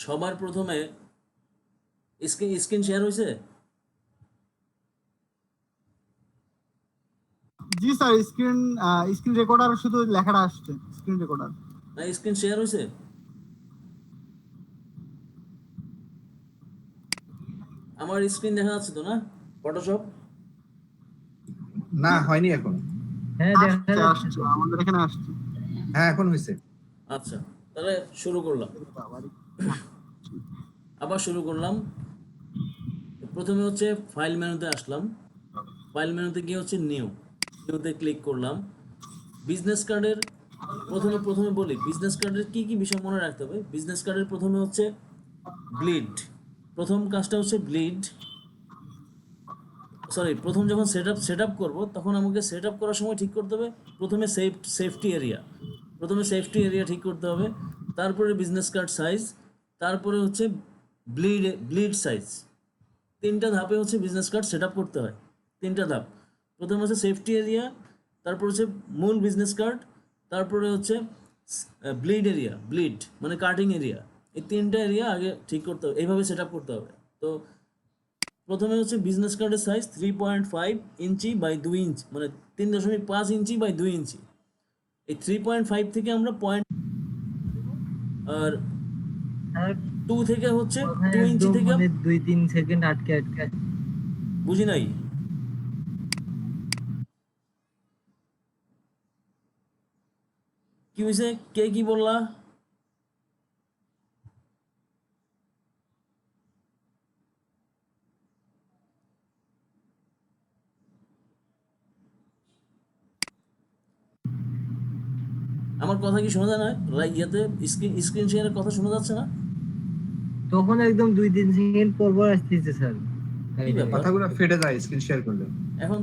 সবার প্রথমে screen share হয়েছে? জি স্যার, স্ক্রিন রেকর্ডার শুধু লেখাটা আসছে, স্ক্রিন রেকর্ডার না, স্ক্রিন শেয়ার হয়েছে? আমার স্ক্রিন দেখা যাচ্ছে তো না ফটোশপ? না, হয়নি এখন। হ্যাঁ দেখা আসছে, যাচ্ছে। আমাদের এখানে আসছে। হ্যাঁ, এখন হয়েছে। আচ্ছা, তাহলে শুরু করলাম, আবার শুরু করলাম। প্রথমে হচ্ছে ফাইল মেনুতে আসলাম, ফাইল মেনুতে গিয়ে হচ্ছে নিউতে ক্লিক করলাম। বিজনেস কার্ডের প্রথমে বলি বিজনেস কার্ডের কি কি বিষয় মনে রাখতে হবে। বিজনেস কার্ডের প্রথমে হচ্ছে ব্লিড, প্রথম কাজটা হচ্ছে ব্লিড, প্রথম যখন সেট আপ করবো তখন আমাকে সেট আপ করার সময় ঠিক করতে হবে প্রথমে সেফটি এরিয়া ঠিক করতে হবে, তারপরে বিজনেস কার্ড সাইজ, তারপরে হচ্ছে ব্লিড সাইজ। তিনটা ধাপে হচ্ছে বিজনেস কার্ড সেট আপ করতে হয়, তিনটা ধাপ। প্রথমে হচ্ছে সেফটি এরিয়া, তারপর হচ্ছে মূল বিজনেস কার্ড, তারপরে হচ্ছে ব্লিড মানে কাটিং এরিয়া। এই তিনটা এরিয়া আগে ঠিক করতে হবে, এইভাবে সেট আপ করতে হবে। তো প্রথমে হচ্ছে বিজনেস কার্ডের সাইজ 3.5 ইঞ্চি বাই 2 ইঞ্চি, মানে 3.5 ইঞ্চি বাই 2 ইঞ্চি। এই 3.5 থেকে আমরা আর 2 থেকে হচ্ছে 2 ইঞ্চি থেকে 2-3 সেকেন্ড আটকে আটকে। বুঝি নাই। কি হয়েছে, কে কি বললা? আমার কথা কি শোনা যায় না? ইয়াতে স্ক্রিন শেয়ারের কথা শোনা যাচ্ছে না? তখন একদম 2-3 সেকেন্ড পর পর আসতেছে স্যার। কি ব্যাপার? কথাগুলো ফেটে যায় স্ক্রিন শেয়ার করলে। এখন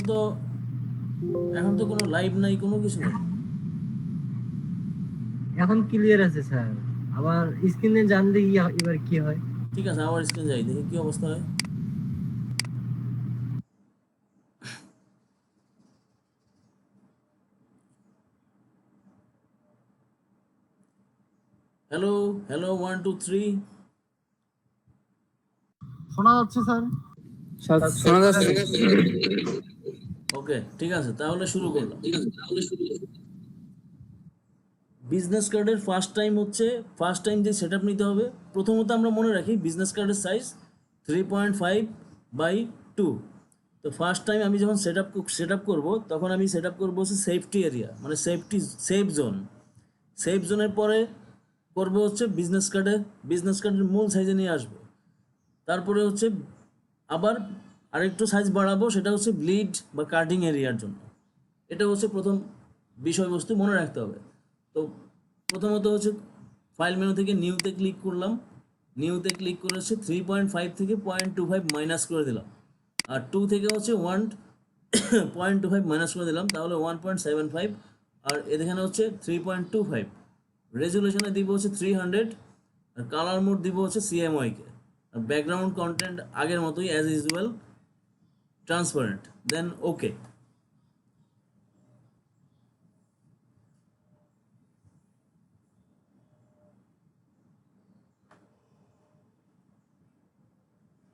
তো কোনো লাইভ নাই, কোনো কিছু নেই। এখন ক্লিয়ার আছে স্যার। আবার স্ক্রিনে জানলে এবার কি হয়? ঠিক আছে, আবার স্ক্রিন যাই, দেখি কি অবস্থা হয়। হ্যালো 1 2 3। শোনা যাচ্ছে স্যার? শোনা যাচ্ছে। ওকে, ঠিক আছে, তাহলে শুরু করলাম। বিজনেস কার্ডের ফার্স্ট টাইম যে সেট আপ নিতে হবে। প্রথমত আমরা মনে রাখি বিজনেস কার্ডের সাইজ 3.5 বাই 2। তো ফার্স্ট টাইম আমি যখন সেট আপ করবো তখন আমি সেট আপ করবো হচ্ছে সেফটি এরিয়া, মানে সেফ জোনের পরে করবো হচ্ছে বিজনেস কার্ডের মূল সাইজে নিয়ে আসবো। তারপরে হচ্ছে আবার আরেকটু সাইজ বাড়াবো, সেটা হচ্ছে ব্লিড বা কাটিং এরিয়ার জন্য। এটা হচ্ছে প্রথম বিষয়বস্তু, মনে রাখতে হবে। তো প্রথমত হচ্ছে ফাইল মেনু থেকে নিউতে ক্লিক করলাম, নিউতে ক্লিক করে হচ্ছে 3.5 থেকে 0.25 মাইনাস করে দিলাম, আর 2 থেকে হচ্ছে 1.25 মাইনাস করে দিলাম, তাহলে 1.75। আর এখানে হচ্ছে 3.25। রেজুলেশনে দিব হচ্ছে 300, আর কালার মোড দিব হচ্ছে CMYK, আর ব্যাকগ্রাউন্ড কন্টেন্ট আগের মতোই অ্যাজ ইউজুয়াল ট্রান্সপারেন্ট। দেন ওকে।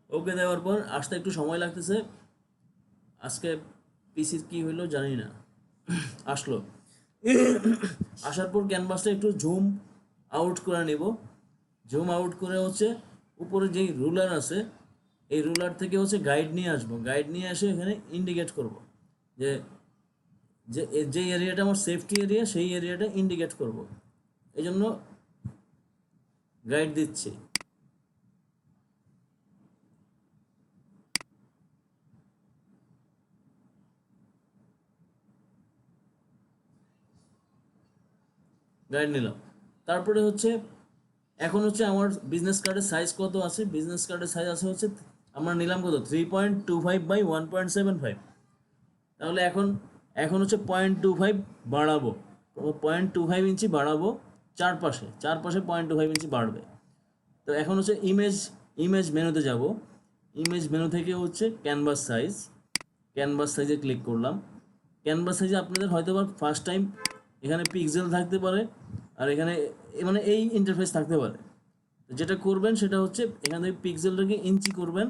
ওকে দেওয়ার পর আসতে একটু সময় লাগতেছে, আজকে পিসির কি হইলো জানি না, আসলো। আসার পর ক্যানভাসটা একটু জুম আউট করে নেব। জুম আউট করে হচ্ছে উপরে যেই রুলার আছে এই রুলার থেকে হচ্ছে গাইড নিয়ে আসবো, গাইড নিয়ে এসে এখানে ইন্ডিকেট করব যে যে এরিয়াটা আমার সেফটি এরিয়া সেই এরিয়াটা ইন্ডিকেট করব, এই জন্য গাইড দিচ্ছি। গাইড নিলাম। তারপরে হচ্ছে এখন হচ্ছে আমার বিজনেস কার্ডের সাইজ কত আছে, বিজনেস কার্ডের সাইজ আছে হচ্ছে আমরা নিলাম কত 3.25 বাই 1.75। তাহলে এখন হচ্ছে 0.25 বাড়াবো, 0.25 ইঞ্চি বাড়াবো, চারপাশে 0.25 ইঞ্চি বাড়বে। তো এখন হচ্ছে ইমেজ মেনুতে যাব, ইমেজ মেনু থেকে হচ্ছে ক্যানভাস সাইজে ক্লিক করলাম। ক্যানভাস সাইজে আপনাদের হয়তো বা ফার্স্ট টাইম এখানে পিক্সেল থাকতে পারে, আর এখানে মানে এই ইন্টারফেস থাকতে পারে। যেটা করবেন সেটা হচ্ছে এখান থেকে পিক্সেলটাকে ইঞ্চি করবেন,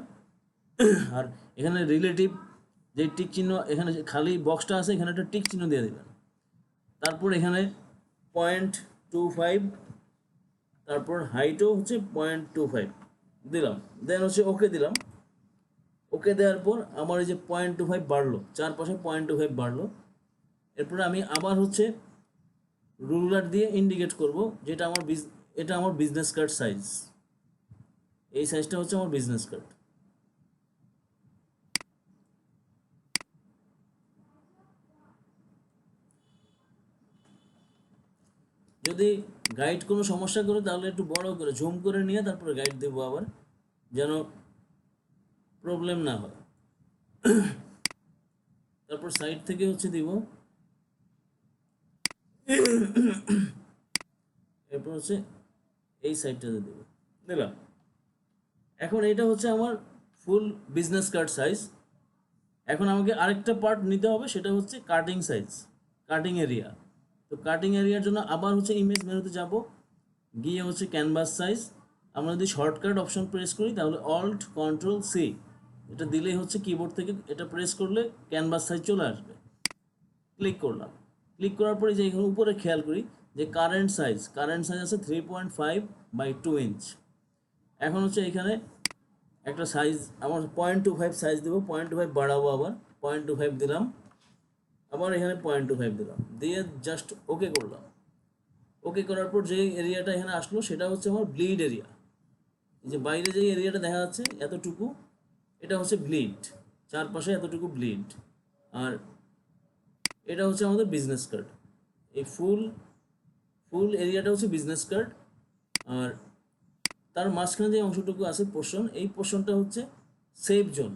আর এখানে রিলেটিভ যে টিক চিহ্ন, এখানে যে খালি বক্সটা আছে এখানে একটা টিক চিহ্ন দিয়ে দেবেন। তারপর এখানে 0.25, তারপর হাইটও হচ্ছে 0.25 দিলাম, দেন হচ্ছে ওকে দিলাম। ওকে দেওয়ার পর আমার এই যে 0.25 বাড়লো, চারপাশে 0.25 বাড়লো। এরপরে আমি আবার হচ্ছে রুলার দিয়ে ইন্ডিকেট করব যেটা আমার এটা আমার বিজনেস কার্ড সাইজ, এই সাইজটা হচ্ছে আমার বিজনেস কার্ড। যদি গাইড কোনো সমস্যা করে তাহলে একটু বড় করে জুম করে নিয়ে তারপরে গাইড দেবো আবার, যেন প্রবলেম না হয়। তারপর সাইড থেকে হচ্ছে দিব, এরপর হচ্ছে এই সাইডটাতে দেবো, দিলাম। এখন এটা হচ্ছে আমার ফুল বিজনেস কার্ড সাইজ। এখন আমাকে আরেকটা পার্ট নিতে হবে, সেটা হচ্ছে কাটিং সাইজ, কাটিং এরিয়া। তো কাটিং এরিয়ার জন্য আবার হচ্ছে ইমেজ মেনুতে যাব, গিয়ে হচ্ছে ক্যানভাস সাইজ। আমরা যদি শর্টকাট অপশন প্রেস করি তাহলে অল্ট কন্ট্রোল সি, এটা দিলেই হচ্ছে কিবোর্ড থেকে এটা প্রেস করলে ক্যানভাস সাইজ চলে আসবে। ক্লিক করলাম, ক্লিক করার পরে যে এখানে উপরে খেয়াল করি যে কারেন্ট সাইজ আছে 3.5 বাই 2 ইঞ্চ। এখন হচ্ছে এখানে একটা সাইজ আমার 0.25 সাইজ দেবো, 0.25 বাড়াবো, আবার 0.25 দিলাম, আবার এখানে 0.25 দিলাম, দিয়ে জাস্ট ওকে করলাম। ওকে করার পর যে এরিয়াটা এখানে আসলো সেটা হচ্ছে আমার ব্লিড এরিয়া। যে বাইরে যে এরিয়াটা দেখা যাচ্ছে এতটুকু, এটা হচ্ছে ব্লিড, চারপাশে এতটুকু ব্লিড। আর এটা হচ্ছে আমাদের বিজনেস কার্ড, এই ফুল এরিয়াটা হচ্ছে বিজনেস কার্ড। আর তার মাঝখানে যে অংশটুকু আছে পোর্শন, এই পোর্শনটা হচ্ছে সেভ জোন।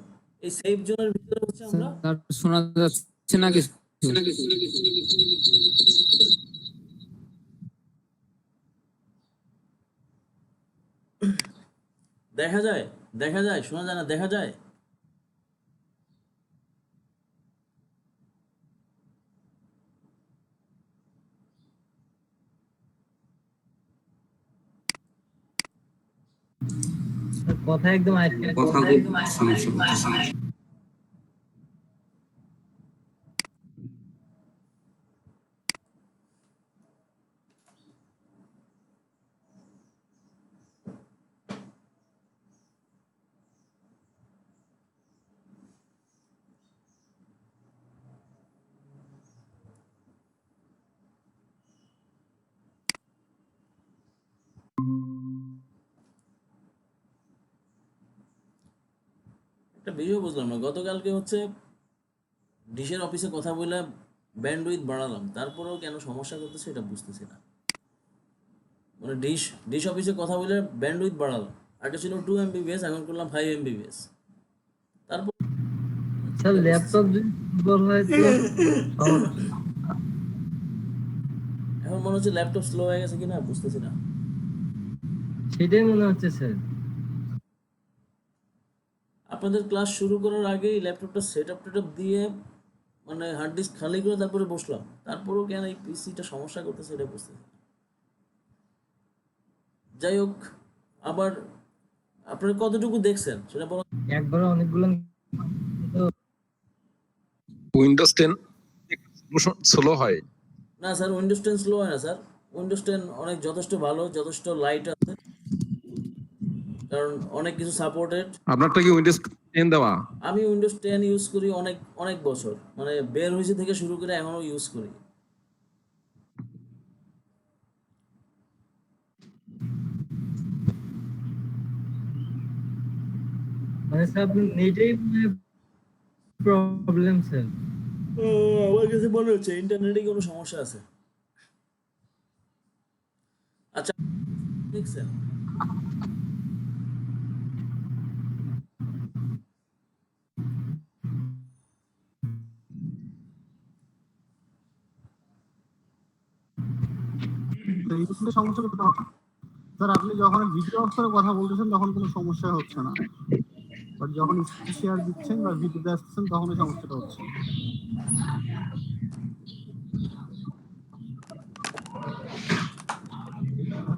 এই সেভ জোনের ভিতরে হচ্ছে আমরা স্যার শোনা যাচ্ছে না কিছু। দেখা যায়, শোনা যায় না, দেখা যায়। কথা একদম আটকে কথা খুব সমস্যা। একটা বিষয় বুঝলাম না, গতকালকে হচ্ছে ডিশের অফিসে কথা বলে ব্যান্ডউইথ বাড়ালাম, তারপরেও কেন সমস্যা করতেছে এটা বুঝতেছি না। মানে ডিশ অফিসে কথা বলে ব্যান্ডউইথ বাড়ালাম, আগে ছিল 2 MB/s, এখন করলাম 5 MB/s। তারপর স্যার ল্যাপটপ যদি দুর্বল হয় তো এখন মনে হচ্ছে ল্যাপটপ স্লো হয়ে গেছে কিনা বুঝতেছি না। সেটাই মনে হচ্ছে স্যার। আপনাদের ক্লাস শুরু করার আগেই ল্যাপটপটা সেটআপ দিয়ে মানে হার্ড ডিস্ক খালি করে তারপরে বসলাম, তারপরেও কেন এই পিসিটা সমস্যা করতেছে এটা বুঝতেছি না। যাই হোক, আবার আপনারা কতটুকু দেখছেন সেটা বলা। একবারে অনেকগুলো উইন্ডোজ 10 স্লো হয়। না স্যার, উইন্ডোজ 10 স্লো হয় না স্যার, উইন্ডোজ 10 অনেক যথেষ্ট ভালো, যথেষ্ট লাইট আছে, কারণ অনেক কিছু সাপোর্টেড। আপনারটা কি উইন্ডোজ 10 দেওয়া? আমি উইন্ডোজ 10 ইউজ করি অনেক অনেক বছর, মানে বের হয়েছে থেকে শুরু করে এখনো ইউজ করি। মানে স্যার আপনি নেটেই প্রবলেম স্যার। আমার কাছে মনে হচ্ছে ইন্টারনেটে কোনো সমস্যা আছে। আচ্ছা, দেখছেন তো এই ক্ষেত্রে সমস্যা কোথাও হবে? স্যার আপনি যখন ভিডিও অফ করে কথা বলতেছেন তখন কোনো সমস্যা হচ্ছে না, বাট যখন স্ক্রিন শেয়ার দিচ্ছেন বা ভিডিওতে আসতেছেন তখন এই সমস্যাটা হচ্ছে।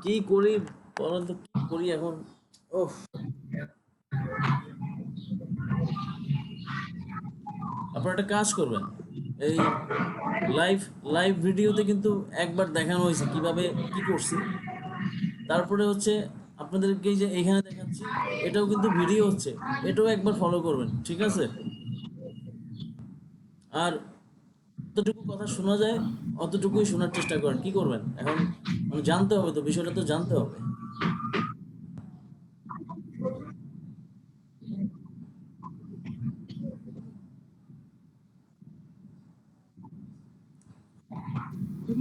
কি করি বলেন তো, কি করি এখন। ওহ, আপনারা একটা কাজ করবেন, এই লাইভ লাইভ ভিডিওতে কিন্তু একবার দেখানো হয়েছে কিভাবে কি করছি। তারপরে হচ্ছে আপনাদেরকে এই যে এখানে দেখাচ্ছি, এটাও কিন্তু ভিডিও হচ্ছে, এটাও একবার ফলো করবেন, ঠিক আছে? আর যতটুকু কথা শোনা যায় অতটুকুই শোনার চেষ্টা করেন। কি করবেন এখন, মানে জানতে হবে তো, বিষয়টা তো জানতে হবে।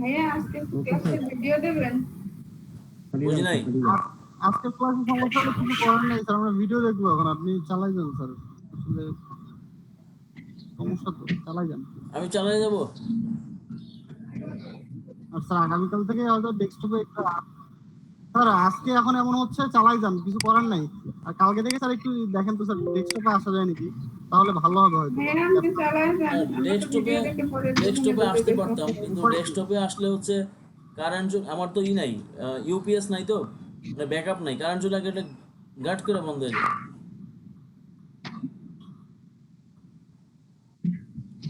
ভাইয়া আজকে ক্লাসের ভিডিও দেবেন? বুঝি নাই। আজকে ক্লাসে সমস্যা হলে কিছু করার নাই স্যার, আমরা ভিডিও দেখবো এখন, আপনি চালাই যান স্যার। আসলে সমস্যা তো, চালাই যান। আমি চালাই যাব। আর স্যার আগামীকাল থেকে হয়তো ডেস্কটপে স্যার আজকে এখন এমন হচ্ছে, চালাই যান, কিছু করার নাই। আর কালকে থেকে স্যার একটু দেখেন তো স্যার ডেস্কটপে আসা যায় নাকি, তাহলে ভালো হবে হয়তো। ভাইয়া আপনি চালায় যান, আমরা তো ডেস্কটপে ভিডিও দেখে পরে ডেস্কটপে আসতে দেখবো। পারতাম, কিন্তু ডেস্কটপে আসলে হচ্ছে কারেন্ট, আমার তো নাই, ইউপিএস নাই, তো মানে ব্যাকআপ নাই, কারেন্ট চলে গেলে গাট করে বন্ধ হয়ে যায়।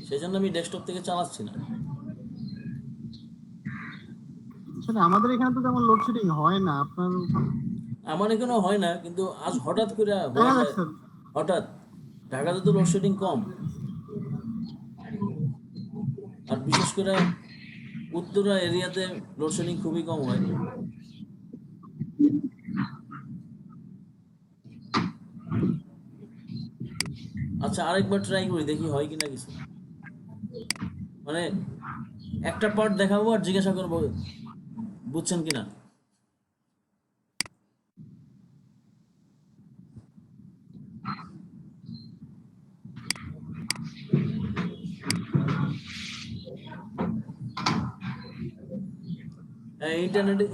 সেই জন্য আমি ডেস্কটপ থেকে চালাচ্ছি না। আসলে আমাদের এখানে তো তেমন লোডশেডিং হয় না, আপনার আমার এখানেও হয় না, কিন্তু আজ হঠাৎ করে দেখা হয়ে যাক যায়। স্যার। হঠাৎ, ঢাকাতে তো লোডশেডিং কম, আর বিশেষ করে উত্তরা এরিয়াতে লোডশেডিং খুবই কম হয়। আচ্ছা, আরেকবার ট্রাই করি, দেখি হয় কিনা কিছু। মানে একটা পার্ট দেখাবো আর জিজ্ঞাসা করবো বুঝছেন কিনা।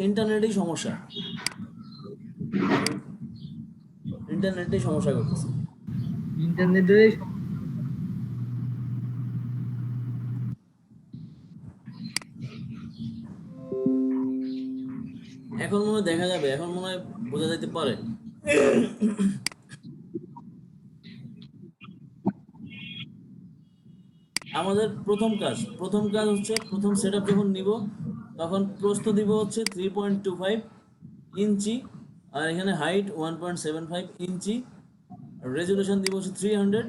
ইন্টারনেটেই সমস্যা, ইন্টারনেটেই সমস্যা করতেছে। ইন্টারনেটের এখন মনে হয় দেখা যাবে, এখন মনে হয় বোঝা যেতে পারে। আমাদের প্রথম কাজ হচ্ছে, প্রথম সেট আপ যখন নিব তখন প্রস্থ দিব হচ্ছে 3.25 ইঞ্চি, আর এখানে হাইট 1.75 ইঞ্চি, রেজুলেশন দিব হচ্ছে 300,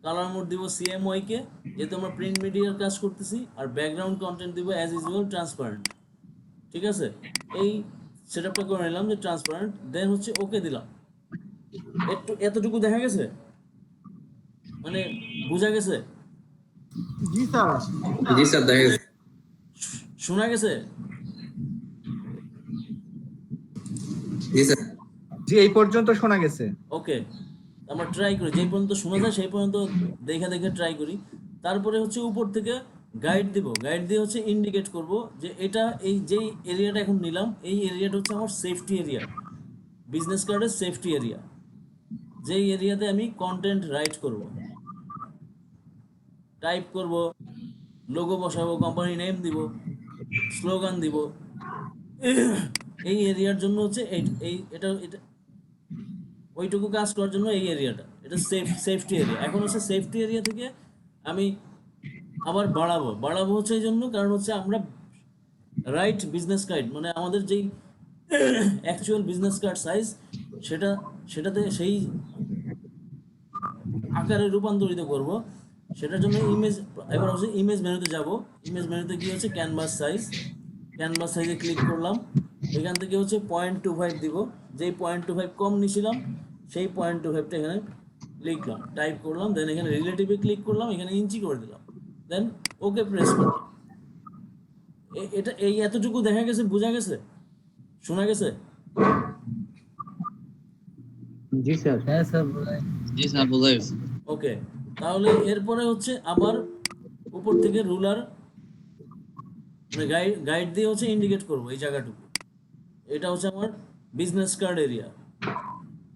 কালার মোড দিব CMYK কে, যেহেতু আমরা প্রিন্ট মিডিয়ার কাজ করতেছি, আর ব্যাকগ্রাউন্ড কন্টেন্ট দিব অ্যাজ ইউজুয়াল ট্রান্সপারেন্ট। ঠিক আছে, এই সেট আপটা করে নিলাম যে ট্রান্সপারেন্ট, দেন হচ্ছে ওকে দিলাম। একটু এতটুকু দেখা গেছে, মানে বোঝা গেছে, জি স্যার। জি স্যার, দেখা গেছে। শোনা গেছে। জি স্যার। জি এই পর্যন্ত শোনা গেছে। ওকে, আমরা ট্রাই করি, যেই পর্যন্ত শোনা যায় সেই পর্যন্ত দেখে দেখে ট্রাই করি। তারপরে হচ্ছে উপর থেকে গাইড দিব, গাইড দিয়ে হচ্ছে ইন্ডিকেট করব যে এটা, এই যেই এরিয়াটা এখন নিলাম, এই এরিয়াটা হচ্ছে আমার সেফটি এরিয়া, বিজনেস কার্ডের সেফটি এরিয়া, যেই এরিয়াতে আমি কন্টেন্ট রাইট করব, টাইপ করব, লোগো বসাবো, কোম্পানি নেম দিব, স্লোগান দিব। এই এরিয়ার জন্য হচ্ছে এটা ওইটুকু কাজ করার জন্য এই এরিয়াটা, এটা সেফটি এরিয়া। এখন হচ্ছে সেফটি এরিয়া থেকে আমি আবার বাড়াবো হচ্ছে এই জন্য, কারণ হচ্ছে আমরা রাইট বিজনেস কার্ড, মানে আমাদের যেই অ্যাকচুয়াল বিজনেস কার্ড সাইজ, সেটাতে সেই আকারে রূপান্তরিত করব। সেটার জন্য এবার হচ্ছে ইমেজ মেনুতে যাব, ইমেজ মেনুতে গিয়ে হচ্ছে ক্যানভাস সাইজে ক্লিক করলাম। এখান থেকে হচ্ছে 0.25 দিব, যেই 0.25 কম নিছিলাম সেই 0.25টা এখানে লিখলাম, টাইপ করলাম, দেন এখানে রিলেটিভে ক্লিক করলাম, এখানে ইঞ্চি করে দিলাম, দেন ওকে প্রেস করলাম। এটা এই এতটুকু দেখা গেছে, বোঝা গেছে, শোনা গেছে। জি স্যার। হ্যাঁ স্যার, জি স্যার, বোঝা গেছে। ওকে, তাহলে এরপরে হচ্ছে আবার উপর থেকে রুলার, মানে গাইড দিয়ে হচ্ছে ইন্ডিকেট করব এই জায়গাটুকু। এটা হচ্ছে আমার বিজনেস কার্ড এরিয়া,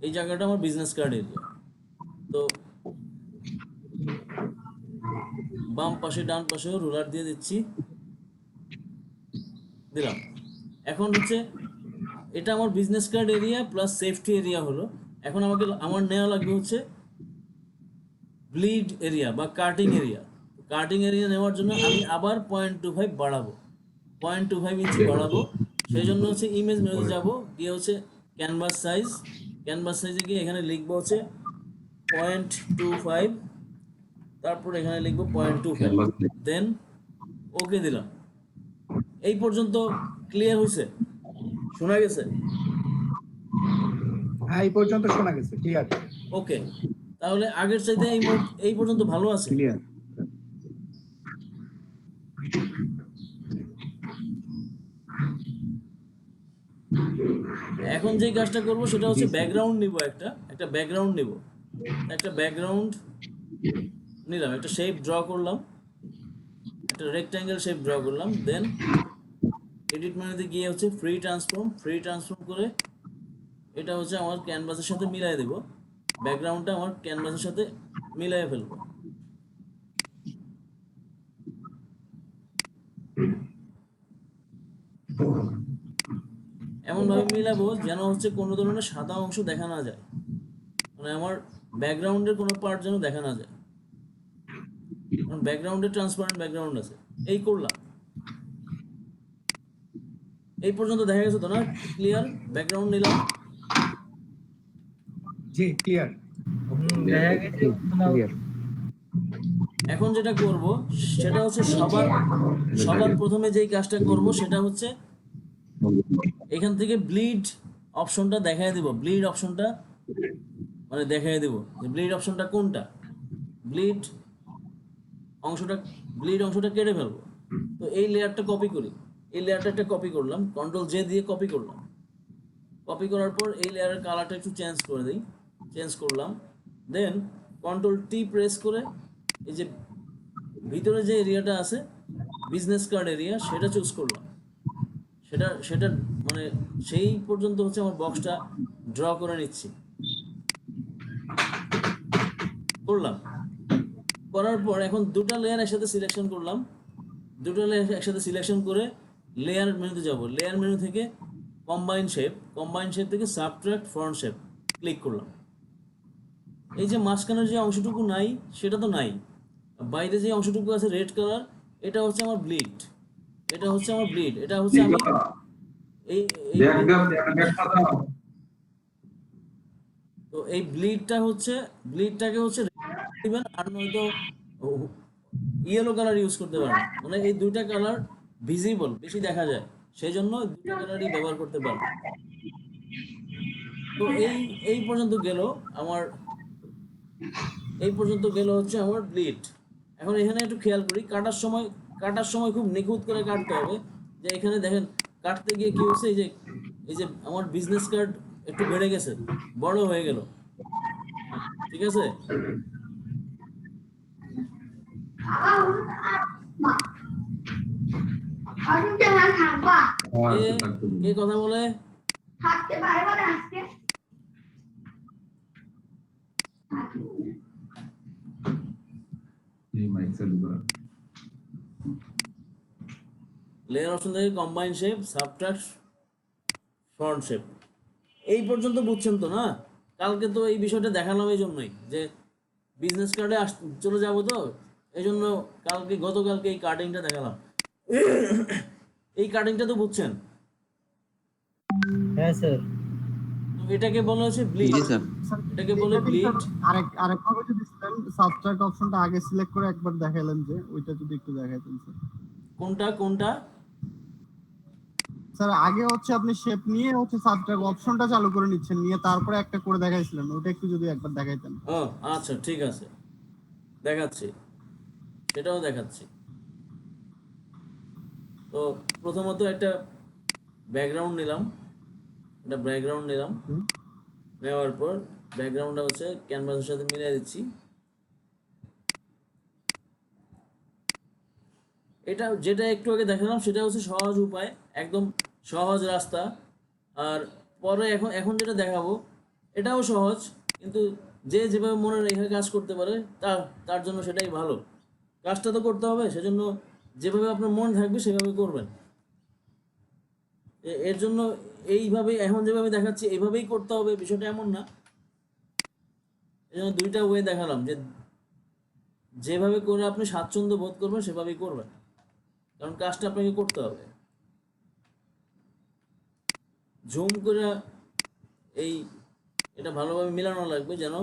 এই জায়গাটা আমার বিজনেস কার্ড এরিয়া। তো বাম পাশে ডান পাশেও রুলার দিয়ে দিচ্ছি, দিলাম। এখন হচ্ছে এটা আমার business card area plus safety area হলো। এখন আমার নেওয়া লাগবে হচ্ছে ব্লিড এরিয়া বা কাটিং এরিয়া। কাটিং এরিয়া নেওয়ার জন্য আমি আবার 0.25 বাড়াবো, 0.25 ইঞ্চি বাড়াবো। সেই জন্য হচ্ছে ইমেজ মেনুতে যাব, গিয়ে হচ্ছে ক্যানভাস সাইজে গিয়ে এখানে লিখবো হচ্ছে 0.25, তারপর এখানে লিখবো 0.25, দেন ওকে দিলাম। এই পর্যন্ত ক্লিয়ার হয়েছে? শোনা গেছে? হ্যাঁ, এই পর্যন্ত শোনা গেছে, ক্লিয়ার। ওকে, তাহলে আগের চাইতে এই পর্যন্ত ভালো আছে। ক্লিয়ার। এখন যে কাজটা করব সেটা হচ্ছে ব্যাকগ্রাউন্ড নিব, একটা ব্যাকগ্রাউন্ড নিব। একটা ব্যাকগ্রাউন্ড নিলাম, একটা শেপ ড্র করলাম, একটা রেক্ট্যাঙ্গেল শেপ ড্র করলাম। দেন এডিট মেনুতে গিয়ে হচ্ছে ফ্রি ট্রান্সফর্ম করে এটা হচ্ছে আমার ক্যানভাসের সাথে মিলাই দেব। ব্যাকগ্রাউন্ডটা আমার ক্যানভাসের সাথে মিলাই ফেলবো। এমন ভাবে মিলাবো যেন হচ্ছে কোনো ধরনের সাদা অংশ দেখা না যায়, মানে আমার ব্যাকগ্রাউন্ডের কোনো পার্ট যেন দেখা না যায়, কারণ ব্যাকগ্রাউন্ডে ট্রান্সপারেন্ট ব্যাকগ্রাউন্ড আছে। এই করলাম, এই পর্যন্ত দেখা গেছে তো না? ক্লিয়ার? ব্যাকগ্রাউন্ড নিলাম, জি ক্লিয়ার। দেখা গেছে ক্লিয়ার। এখন যেটা করব সেটা হচ্ছে সবার প্রথমে যেই কাজটা করব সেটা হচ্ছে এখান থেকে ব্লিড অপশনটা দেখাই দেব। ব্লিড অপশনটা মানে দেখাই দেব যে ব্লিড অপশনটা কোনটা। ব্লিড অংশটা কেটে ফেলবো। তো এই লেয়ারটা কপি করি, এই লেয়ারটা একটা কপি করলাম, কন্ট্রোল জে দিয়ে কপি করলাম। কপি করার পর এই লেয়ারের কালারটা একটু চেঞ্জ করলাম। দেন কন্ট্রোল টি প্রেস করে এই যে ভিতরে যে এরিয়াটা আছে বিজনেস কার্ড এরিয়া সেটা চুজ করলাম। সেটা মানে সেই পর্যন্ত হচ্ছে আমার বক্সটা ড্র করে নিচ্ছি। করলাম, করার পর এখন দুটো লেয়ার একসাথে সিলেকশন করলাম। দুটো লেয়ার একসাথে সিলেকশন করে লেয়ার মেনুতে যাব। লেয়ার মেনু থেকে কম্বাইন শেপ থেকে সাবট্রাক্ট ফ্রন্ট শেপ ক্লিক করলাম। এই যে মাঝখানের যে অংশটুকু নাই সেটা তো নাই, বাইরে যে অংশটুকু আছে রেড কালার, এটা হচ্ছে আমার ব্লিড। এটা হচ্ছে আমি তো এই ব্লিডটাকে হচ্ছে দিবেন, আর নয়তো ইয়েলো কালার ইউজ করতে পারেন, মানে এই দুইটা কালার ভিজিবল বেশি দেখা যায়, সেই জন্য দুইটা কালারই ব্যবহার করতে পারেন। তো এই পর্যন্ত গেল হচ্ছে আমার ব্লিড। এখন এখানে একটু খেয়াল করি, কাটার সময় খুব নিখুঁত করে কাটতে হবে। যে এখানে দেখেন কাটতে গিয়ে কি হচ্ছে, এই যে আমার বিজনেস কার্ড একটু বেড়ে গেছে, বড় হয়ে গেল। ঠিক আছে? কে কথা বলে? লেয়ার অপশন থেকে combine shape, subtract, front shape. এই পর্যন্ত বুঝছেন তো না? কালকে তো এই বিষয়টা দেখালাম এই জন্যই যে বিজনেস কার্ডে চলে যাব, তো এই জন্য গতকালকে এই কাটিংটা দেখালাম। এই কাটিংটা তো বুঝছেন? হ্যাঁ স্যার। এটাকে বলা হচ্ছে ব্লিড। জি স্যার। এটাকে বলে ব্লিড। আরেকভাবে যদি সাবট্রাক্ট অপশনটা আগে সিলেক্ট করে একবার দেখাইলেন, যে ওইটা যদি একটু দেখাইতেন স্যার। কোনটা স্যার আগে হচ্ছে আপনি শেপ নিয়ে হচ্ছে সাবট্রাক্ট অপশনটা চালু করে নিচ্ছেন, নিয়ে তারপরে একটা করে দেখাইছিলেন, ওটা একটু যদি একবার দেখাইতেন। ও আচ্ছা, ঠিক আছে, দেখাচ্ছি, সেটাও দেখাচ্ছি। তো প্রথমত একটা ব্যাকগ্রাউন্ড নিলাম, নেওয়ার পর ব্যাকগ্রাউন্ডটা হচ্ছে ক্যানভাসের সাথে মিলিয়ে দিচ্ছি। এটা যেটা একটু আগে দেখালাম সেটা হচ্ছে সহজ উপায়, একদম সহজ রাস্তা। আর পরে এখন যেটা দেখাবো এটাও সহজ, কিন্তু যে যেভাবে মনে রেখে কাজ করতে পারে তার জন্য সেটাই ভালো। কাজটা তো করতে হবে, সেজন্য যেভাবে আপনার মন থাকবে সেভাবে করবেন। এর জন্য এইভাবে এখন যেভাবে দেখাচ্ছি এইভাবেই করতে হবে, বিষয়টা এমন না। এই জন্য দুইটা ওয়ে দেখালাম, যে যেভাবে করে আপনি স্বাচ্ছন্দ্য বোধ করবেন সেভাবেই করবেন, কারণ কাজটা আপনাকে করতে হবে। ঝুম করে এটা ভালোভাবে মিলানো লাগবে, যেন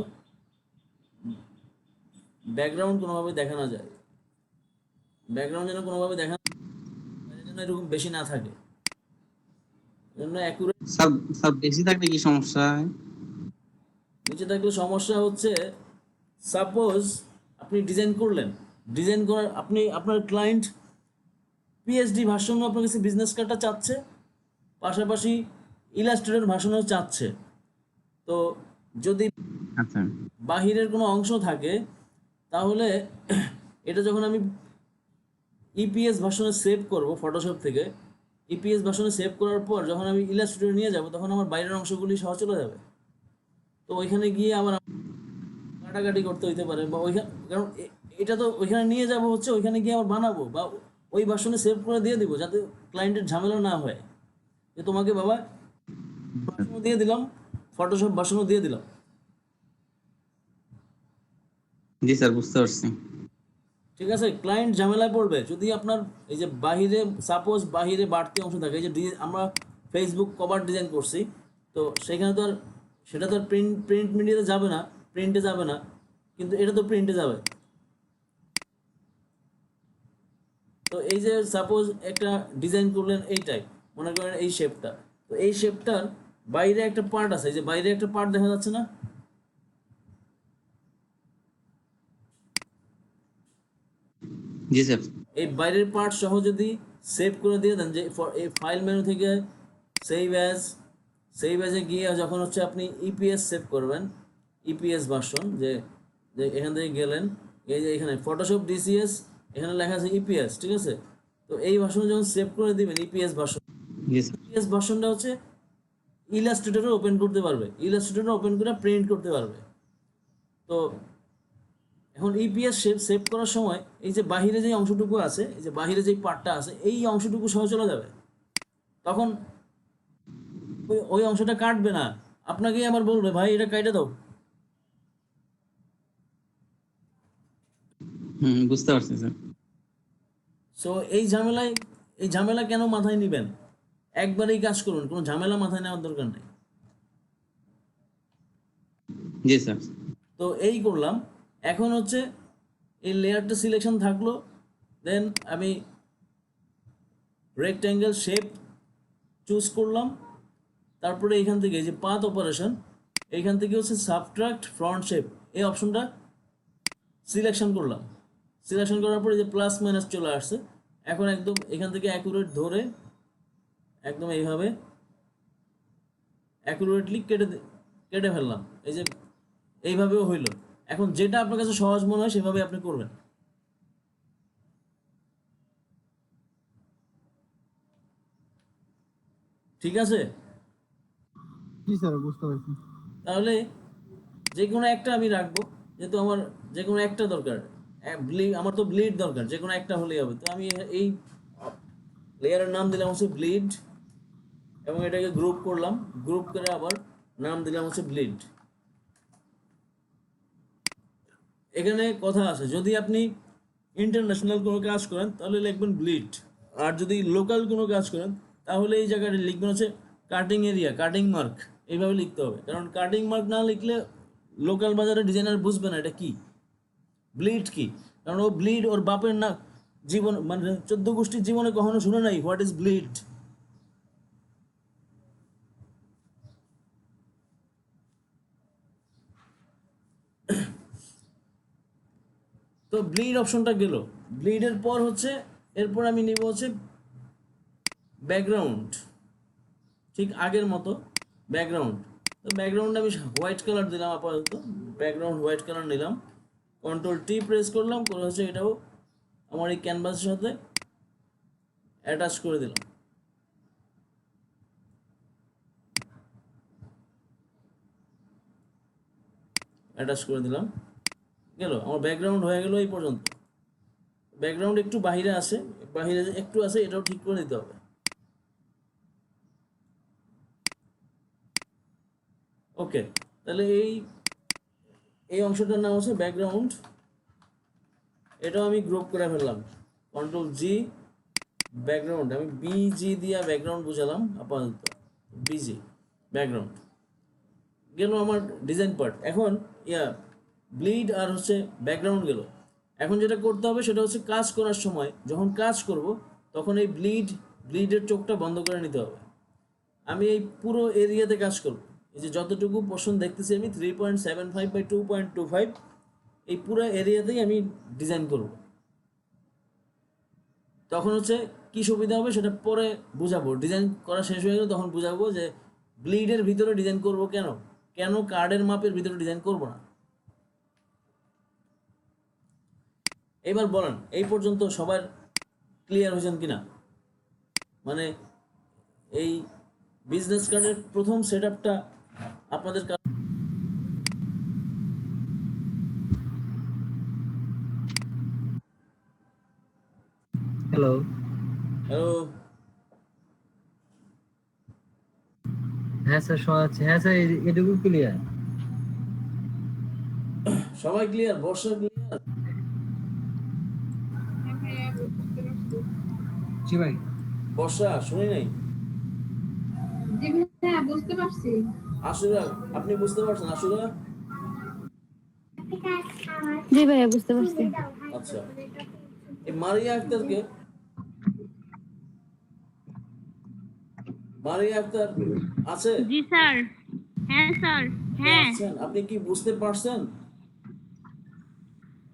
ব্যাকগ্রাউন্ড কোনোভাবে দেখা না যায়, ব্যাকগ্রাউন্ড যেন কোনোভাবে দেখা যেন এরকম বেশি না থাকে, জন্য অ্যাকুরেট। স্যার স্যার বেশি থাকলে কি সমস্যা হয়? নিচে থাকলে সমস্যা হচ্ছে, সাপোজ আপনি ডিজাইন করলেন, ডিজাইন করার আপনার ক্লায়েন্ট পিএইচডি ভার্সনও আপনার কাছে বিজনেস কার্ডটা চাচ্ছে, পাশাপাশি ইলাস্ট্রেটর ভার্সনও চাচ্ছে। তো যদি আচ্ছা বাহিরের কোনো অংশ থাকে, তাহলে এটা যখন আমি ইপিএস ভার্সনে সেভ করব ফটোশপ থেকে, ইপিএস ভার্সনে সেভ করার পর যখন আমি ইলাস্ট্রেটর নিয়ে যাব, তখন আমার বাইরের অংশগুলি সহ চলে যাবে। তো ওইখানে গিয়ে আবার কাটাকাটি করতে হইতে পারে, বা ওইখানে, কারণ এটা তো ওইখানে নিয়ে যাব হচ্ছে, ওইখানে গিয়ে আবার বানাবো, বা ওই ভার্সনে সেভ করে দিয়ে দিব, যাতে ক্লায়েন্টের ঝামেলা না হয়, যে তোমাকে বাবা ভার্সনও দিয়ে দিলাম, ফটোশপ ভার্সনও দিয়ে দিলাম। জি স্যার বুঝতে পারছি। ঠিক আছে, ক্লায়েন্ট ঝামেলায় পড়বে যদি আপনার এই যে বাহিরে, সাপোজ বাহিরে বাড়তি অংশ থাকে, এই যে আমরা ফেসবুক কভার ডিজাইন করছি, তো সেখানে তো আর সেটা তো আর প্রিন্ট মিডিয়াতে যাবে না, প্রিন্টে যাবে না, কিন্তু এটা তো প্রিন্টে যাবে। তো এই যে সাপোজ একটা ডিজাইন করলেন এই টাইপ, মনে করেন এই শেপটা, তো এই শেপটার বাইরে একটা পার্ট আছে, এই যে বাইরে একটা পার্ট দেখা যাচ্ছে না, জি স্যার। এই বাইরের পার্ট সহ যদি সেভ করে দিয়ে দেন, যে এই ফাইল মেনু থেকে সেভ অ্যাজে গিয়ে যখন হচ্ছে আপনি ইপিএস সেভ করবেন, ইপিএস ভার্সন, যে যে এখান থেকে গেলেন, এই যে এখানে ফটোশপ ডিসিএস, এখানে লেখা আছে ইপিএস, ঠিক আছে। তো এই ভার্সনে যখন সেভ করে দিবেন ইপিএস ভার্সন, জি স্যার। ইপিএস ভার্সনটা হচ্ছে ইলাস্ট্রেটরে ওপেন করতে পারবে, ইলাস্ট্রেটরে ওপেন করে প্রিন্ট করতে পারবে। তো এখন ইপিএস সেভ করার সময় এই যে বাহিরে যে অংশটুকু আছে, এই যে বাহিরে যে পার্টটা আছে, এই অংশটুকু সহ চলে যাবে, তখন ওই অংশটা কাটবে না, আপনাকেই আবার বলবে ভাই এটা কাইটে দাও। বুঝতে পারছি স্যার। সো এই ঝামেলা কেন মাথায় নিবেন? একবারেই কাজ করুন, কোনো ঝামেলা মাথায় নেওয়ার দরকার নেই। জি স্যার। তো এই করলাম। এখন হচ্ছে এই লেয়ারটা সিলেকশন থাকলো, দেন আমি রেক্ট্যাঙ্গেল শেপ চুজ করলাম, তারপরে এইখান থেকে এই যে পাথ অপারেশন, এইখান থেকে হচ্ছে সাবট্রাক্ট ফ্রন্ট শেপ, এই অপশনটা সিলেকশন করলাম। সিলেকশন করার পরে যে প্লাস মাইনাস চলে আসছে, এখন একদম এখান থেকে অ্যাকুরেট ধরে একদম এইভাবে অ্যাকুরেটলি কেটে ফেললাম, এই যে এইভাবেও হইলো। এখন যেটা আপনার কাছে সহজ মনে হয় সেভাবে আপনি করবেন। ঠিক আছে, জি স্যার বুঝতে পারছি। তাহলে যে কোনো একটা আমি রাখবো, যেহেতু আমার যে কোনো একটা দরকার, আমার তো ব্লিড দরকার, যে কোনো একটা হলেই হবে। তো আমি এই লেয়ারের নাম দিলাম হচ্ছে ব্লিড, এবং এটাকে গ্রুপ করলাম, গ্রুপ করে আবার নাম দিলাম হচ্ছে ব্লিড। এখানে কথা আছে, যদি আপনি ইন্টারন্যাশনাল কোনো কাজ করেন তাহলে লিখবেন ব্লিড, আর যদি লোকাল কোনো কাজ করেন তাহলে এই জায়গাটা লিখবেন হচ্ছে কাটিং এরিয়া, কাটিং মার্ক, এইভাবে লিখতে হবে। কারণ কাটিং মার্ক না লিখলে লোকাল বাজারে ডিজাইনার বুঝবে না এটা কি, ব্লিড কি। কারণ ও ব্লিড ওর বাপের না জীবন, মানে 14 গোষ্ঠীর জীবনে কখনো শুনে নাই হোয়াট ইজ ব্লিড। তো ব্লিড অপশনটা গেল। ব্লিডের পর হচ্ছে এরপর আমি নিব হচ্ছে ব্যাকগ্রাউন্ড, ঠিক আগের মতো ব্যাকগ্রাউন্ড। তো ব্যাকগ্রাউন্ড আমি হোয়াইট কালার দিলাম, আপাতত ব্যাকগ্রাউন্ড হোয়াইট কালার নিলাম, Ctrl+T প্রেস করলাম, করে হচ্ছে এটাও আমার এই ক্যানভাসের সাথে অ্যাটাচ করে দিলাম, গেল আমার ব্যাকগ্রাউন্ড হয়ে গেল এই পর্যন্ত। ব্যাকগ্রাউন্ড একটু বাহিরে আছে, একটু আছে, এটাও ঠিক করে দিতে হবে। ওকে, তাহলে এই অংশটার নাম হচ্ছে ব্যাকগ্রাউন্ড। এটাও আমি গ্রুপ করে ফেললাম, কন্ট্রোল জি, ব্যাকগ্রাউন্ড। আমি বিজি দিয়া ব্যাকগ্রাউন্ড বুঝালাম আপাতত, বিজি ব্যাকগ্রাউন্ড গেল আমার ডিজাইন পার্ট। এখন ব্লিড আর হচ্ছে ব্যাকগ্রাউন্ড গেল। এখন যেটা করতে হবে সেটা হচ্ছে কাজ করার সময় যখন কাজ করব তখন এই ব্লিডের চোখটা বন্ধ করে নিতে হবে। আমি এই পুরো এরিয়াতে কাজ করব, এই যে যতটুকু পোর্শন দেখতেছি আমি 3.75 বাই 2.25, এই পুরো এরিয়াতেই আমি ডিজাইন করব। তখন হচ্ছে কি সুবিধা হবে সেটা পরে বুঝাবো, ডিজাইন করা শেষ হয়ে গেলে তখন বুঝাবো যে ব্লিডের ভিতরে ডিজাইন করব কেন কার্ডের মাপের ভিতরে ডিজাইন করব না। এবার বলেন এই পর্যন্ত সবার ক্লিয়ার হয়েছেন কিনা? মানে এই বিজনেস কার্ডের প্রথম সেটআপটা আপনাদের হ্যালো, হ্যালো, হ্যাঁ স্যার শোনা যাচ্ছে। হ্যাঁ স্যার, এটুকু ক্লিয়ার। সবাই ক্লিয়ার? বর্ষা ক্লিয়ার? হ্যাঁ ভাইয়া বুঝতে পারছি। জি ভাই। বর্ষা শুনি নাই। জি ভাইয়া বুঝতে পারছি। আশুরা আপনি বুঝতে পারছেন? আশুরা জি ভাইয়া বুঝতে পারছি। আচ্ছা, এই মারিয়া আক্তার আছে? জি স্যার। হ্যাঁ স্যার। হ্যাঁ আছেন? আপনি কি বুঝতে পারছেন?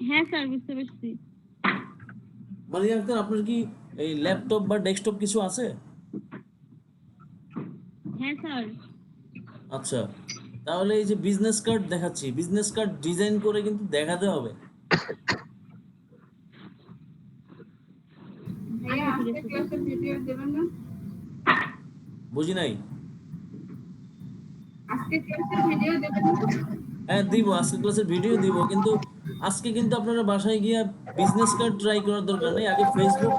হ্যাঁ স্যার বুঝতে পারছি। মারিয়া আক্তার, আপনার কি এই ল্যাপটপ বা ডেস্কটপ কিছু আছে? হ্যাঁ স্যার। আচ্ছা, তাহলে এই যে বিজনেস কার্ড দেখাচ্ছি, বিজনেস কার্ড ডিজাইন করে কিন্তু দেখাতে হবে। ভাইয়া আজকে ক্লাসের ভিডিও দেবেন না? বুঝি নাই। আজকে ক্লাসের ভিডিও দেবেন না? হ্যাঁ দিব, আজকে ক্লাসের ভিডিও দিব, কিন্তু আজকে কিন্তু আপনারা বাসায় গিয়ে বিজনেস কার্ড ট্রাই করার দরকার নেই। আগে ফেসবুক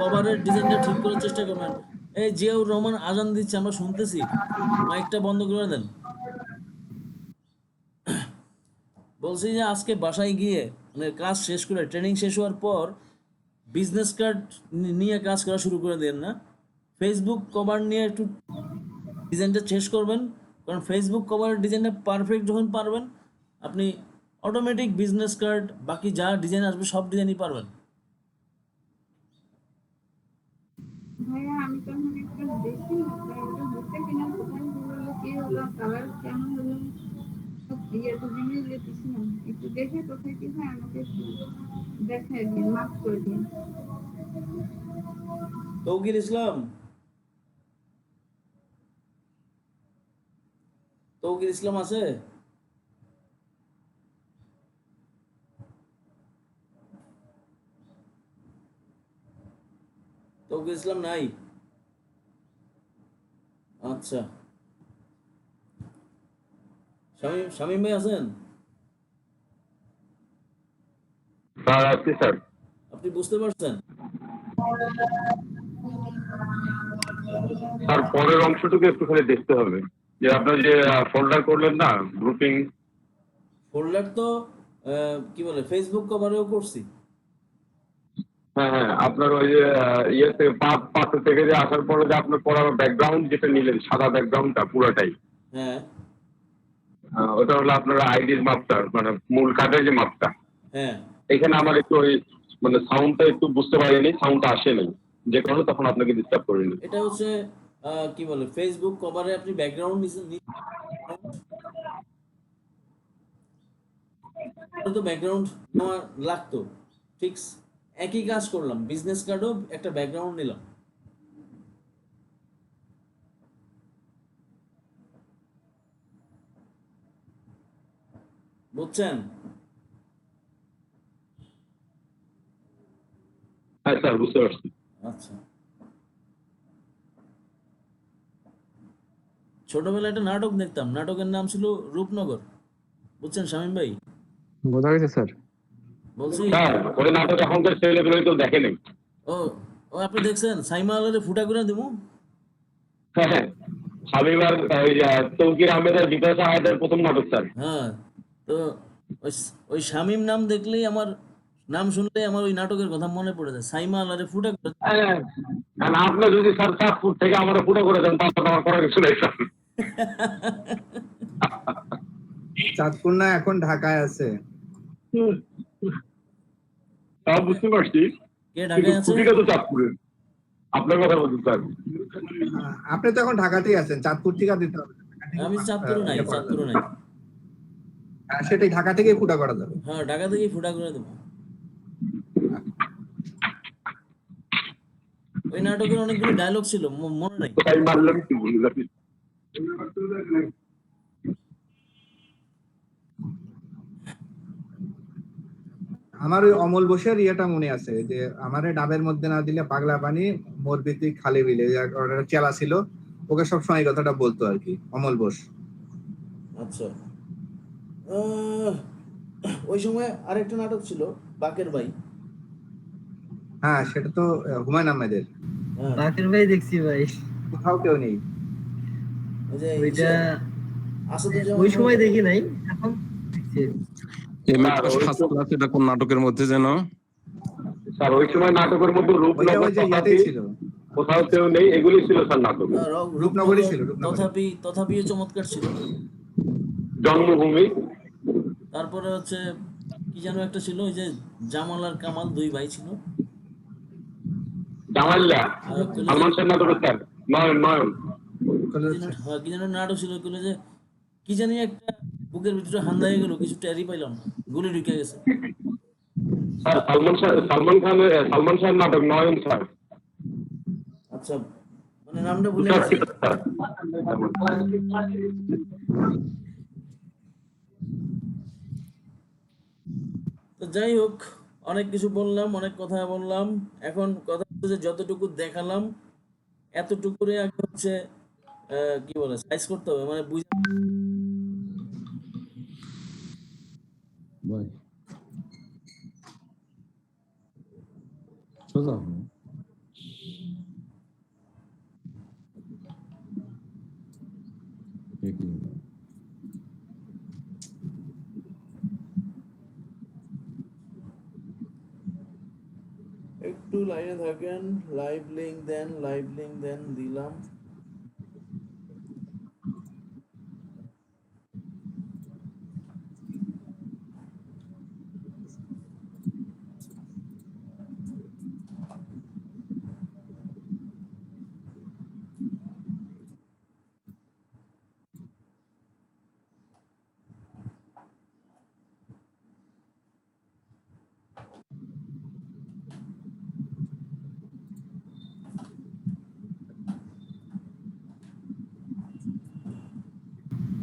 কভারের ডিজাইনটা ঠিক করার চেষ্টা করবেন। এই জিয়াউর রহমান আজান দিচ্ছে, আমরা শুনতেছি, মাইকটা বন্ধ করে দেন। বলছি যে আজকে বাসায় গিয়ে মানে কাজ শেষ করে ট্রেনিং শেষ হওয়ার পর বিজনেস কার্ড নিয়ে কাজ করা শুরু করে দেন না। ফেসবুক কভার নিয়ে একটু ডিজাইনটা শেষ করবেন, কারণ ফেসবুক কভারের ডিজাইনটা পারফেক্ট যখন পারবেন আপনি অটোমেটিক বিজনেস কার্ড বাকি যা ডিজাইন আসবে সব ডিজাইনই পারবেন। ভাইয়া আমি তো এখন একটা দেখি না, তাই ওটা হচ্ছে কিনা, কোথায় হলো, কি হলো, কালার কেমন হলো, সব তো জিনিস দেখতেছি না। একটু দেখে কোথায় কি হয় আমাকে একটু দেখাই দিন, মাফ করে দিন। তৌকির ইসলাম, তৌকির ইসলাম আছে? তৌকির ইসলাম নাই? আচ্ছা, শামীম ভাই আছেন? স্যার আছি স্যার। আপনি বুঝতে পারছেন? স্যার পরের অংশটুকু একটুখানি দেখতে হবে, যে আপনার যে ফোল্ডার করলেন না গ্রুপিং। ফোল্ডার তো কি বলে ফেসবুক কভারেও করছি। হ্যাঁ হ্যাঁ, আপনার ওই যে ইয়ে থেকে পাশে থেকে যে আসার পরে যে আপনার পড়ার ব্যাকগ্রাউন্ড যেটা নিলেন, সাদা ব্যাকগ্রাউন্ডটা পুরোটাই, হ্যাঁ ওটা হলো আপনার আইডির মাপটা, মানে মূল কার্ডের যে মাপটা। হ্যাঁ, এখানে আমার একটু ওই মানে সাউন্ডটা একটু বুঝতে পারিনি, সাউন্ডটা আসেনি, যে কারণে তখন আপনাকে ডিস্টার্ব করিনি। এটা হচ্ছে কি বলে ফেসবুক কভারে আপনি ব্যাকগ্রাউন্ড তো ব্যাকগ্রাউন্ড নেওয়া লাগতো, ঠিক একই কাজ করলাম, বিজনেস কার্ডও একটা ব্যাকগ্রাউন্ড নিলাম। বুঝছেন? হ্যাঁ স্যার বুঝতে পারছি। আচ্ছা, ছোটবেলায় একটা নাটক দেখতাম, নাটকের নাম ছিল রূপনগর। বুঝছেন শামীম ভাই? বোঝা গেছে স্যার। বলছি হ্যাঁ, ওই নাটক এখনকার ছেলেগুলো তো দেখে নেই। ও ও আপনি দেখছেন? সাইমা আলারে ফুটা করে দেবো। হ্যাঁ হ্যাঁ, শামীম আর ওই তৌকির আহমেদের বিকাশ আয়াতের প্রথম নাটক স্যার। হ্যাঁ, তো ওই শামীম নাম দেখলেই আমার, নাম শুনলেই আমার ওই নাটকের কথা মনে পড়ে যায়। সাইমা আলারে ফুটে করে। হ্যাঁ, আর আপনি যদি স্যার চাঁদপুর থেকে আমার ফুটে করে দেন তাহলে আমার করার কিছু নেই স্যার। চাঁদপুর না এখন ঢাকায় আছে। তা বুঝতে পারছি, কে কিন্তু ঢাকায় আছে? ছুটিটা তো চাঁদপুরের। আপনার কথা বলছি স্যার। আপনি তো এখন ঢাকাতেই আছেন, চাঁদপুর থেকে দিতে হবে। আমি চাঁদপুরে নাই, চাঁদপুরে নাই। সেটাই, ঢাকা থেকেই ফুটা করা যাবে। হ্যাঁ, ঢাকা থেকেই ফুটা করে দেবো। ওই নাটকের অনেকগুলো ডায়লগ ছিল, মনে নাই। তাই মারলাম কি বলি জানি। আমার ওই অমল বোসের ইয়েটা মনে আছে যে আমারে ডাবের মধ্যে না দিলে পাগলা পানি মোর বিতি খালি বিলে, ওটা চেলা ছিল, ওকে সবসময় এই কথাটা বলতো আর কি, অমল বোস। আচ্ছা, ওই সময় আরেকটা নাটক ছিল বাকের ভাই। হ্যাঁ, সেটা তো হুমায়ুন আহমেদের। হ্যাঁ, বাকের ভাই দেখছি ভাই, কোথাও কেউ নেই। ওই যে ওইটা আসাদুজ্জামান ওই সময় দেখি নাই, এখন দেখছি। ফার্স্ট ক্লাস, এটা কোন নাটকের মধ্যে যেন? স্যার ওই সময় নাটকের মধ্যে ওইটা রূপনগর ওই যে ইয়াতেই ছিল, কোথাও কেউ নেই, এগুলি ছিল স্যার নাটক। রূপনগরই ছিল, রূপনগরই। তথাপিও চমৎকার ছিল। জন্মভূমি। তারপরে হচ্ছে কি যেন একটা ছিল, ওই যে জামাল আর কামাল দুই ভাই ছিল। জামাল্লা সালমান শাহ নাটক স্যার, নয়ন নয়ন। হ্যাঁ, কি যেন নাটক ছিল, ওগুলো যে কি জানি একটা বুকের ভিতরে হান্দা হয়ে গেল, কিছু টেরই পাইলাম না, গুলি ঢুকে গেছে। স্যার সালমান শাহের নাটক নয়ন স্যার। আচ্ছা, মানে নামটা ভুলে গেছি। তো যাই হোক, অনেক কিছু বললাম, অনেক কথা বললাম। এখন কথা হচ্ছে যে যতটুকু দেখালাম এতটুকুরে আগে হচ্ছে কি বলে সাইজ করতে হবে, মানে বুঝে। একটু লাইনে থাকেন, লাইভ লিংক দেন, দিলাম।